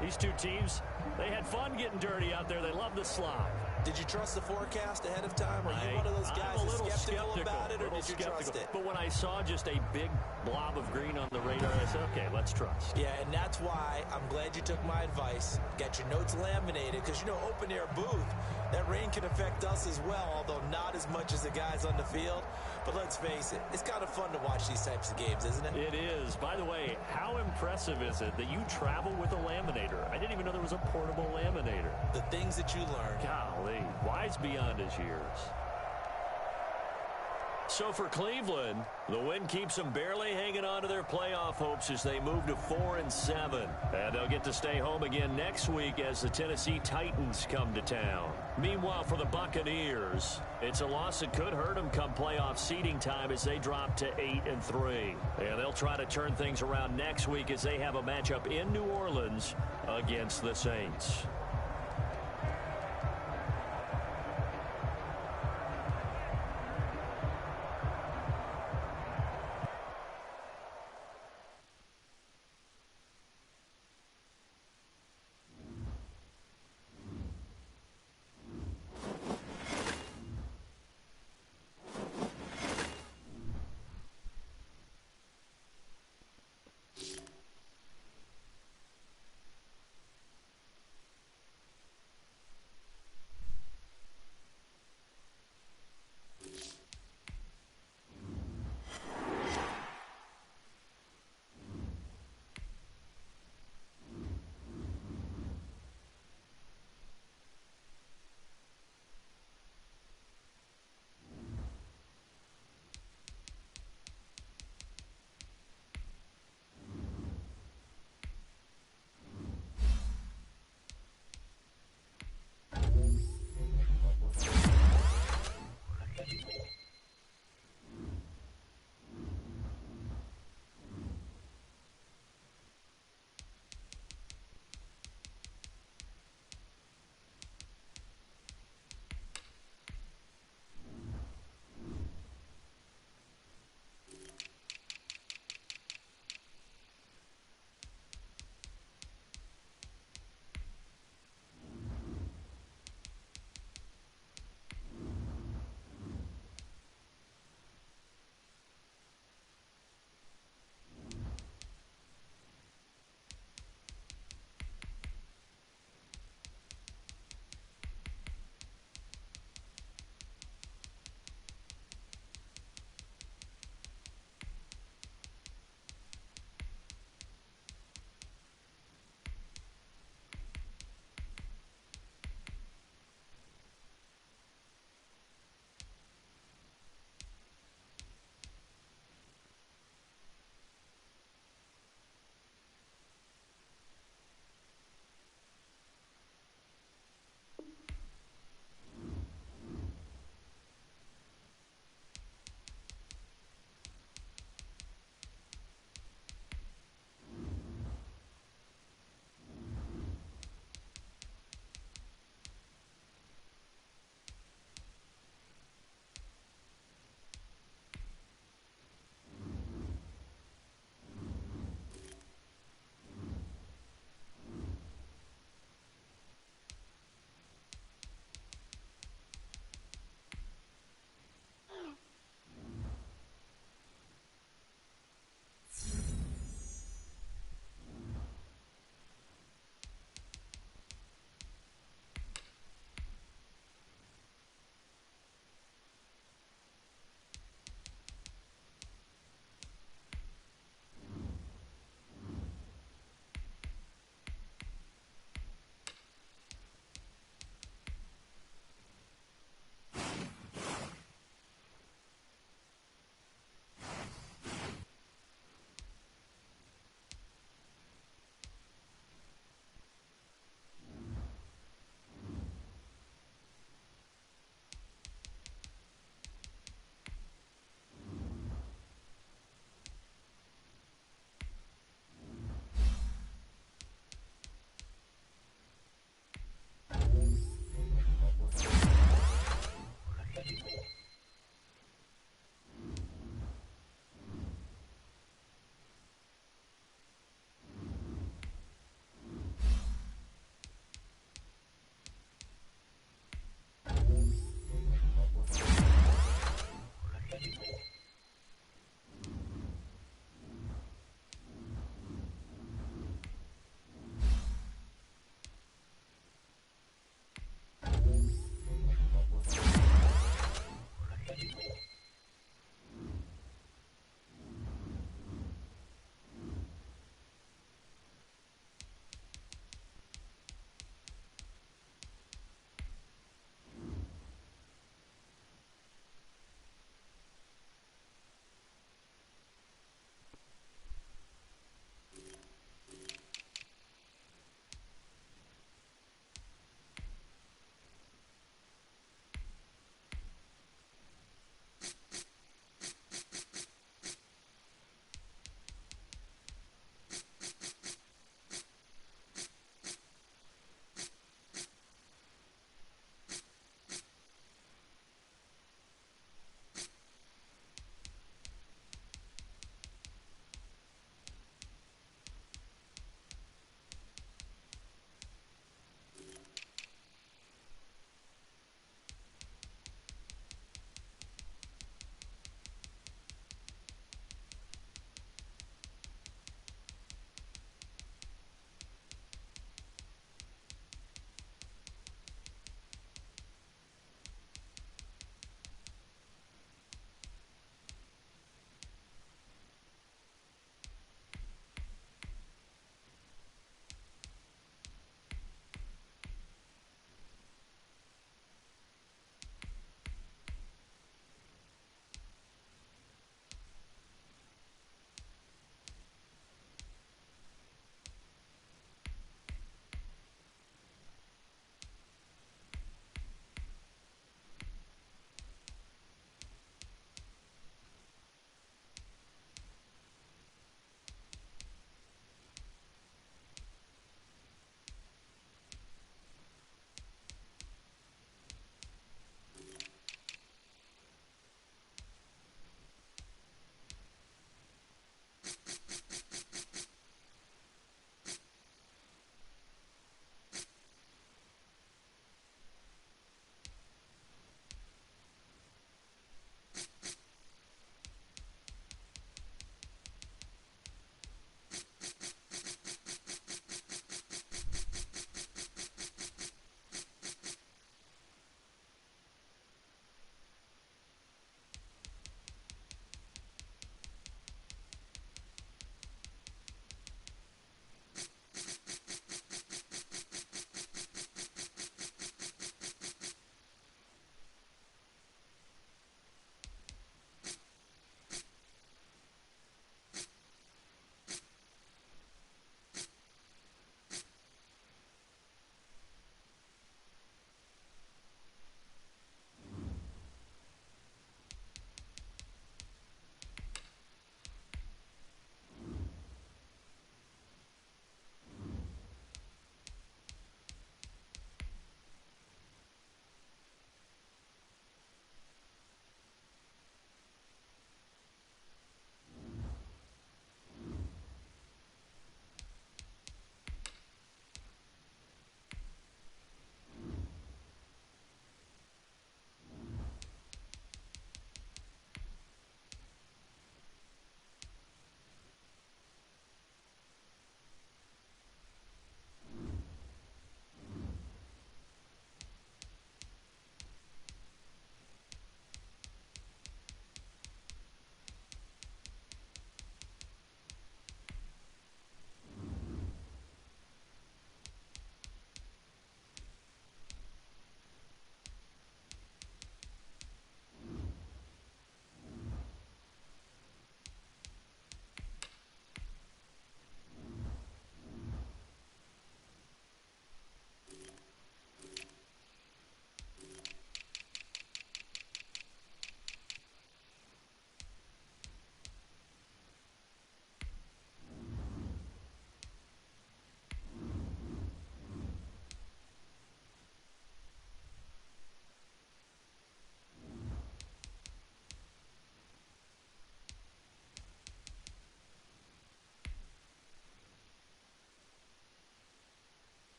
these two teams, they had fun getting dirty out there. They love the slop. Did you trust the forecast ahead of time? Are you one of those guys I'm a little skeptical about it, or did you trust it? But when I saw just a big blob of green on the radar, I said, okay, let's trust. Yeah, and that's why I'm glad you took my advice. Got your notes laminated, because, you know, open-air booth, that rain can affect us as well, although not as much as the guys on the field. But let's face it, it's kind of fun to watch these types of games, isn't it? It is. By the way, how impressive is it that you travel with a laminator? I didn't even know there was a portable laminator. The things that you learn. Golly, wise beyond his years. So for Cleveland, the win keeps them barely hanging on to their playoff hopes as they move to 4-7. And they'll get to stay home again next week as the Tennessee Titans come to town. Meanwhile, for the Buccaneers, it's a loss that could hurt them come playoff seeding time as they drop to 8-3. And they'll try to turn things around next week as they have a matchup in New Orleans against the Saints.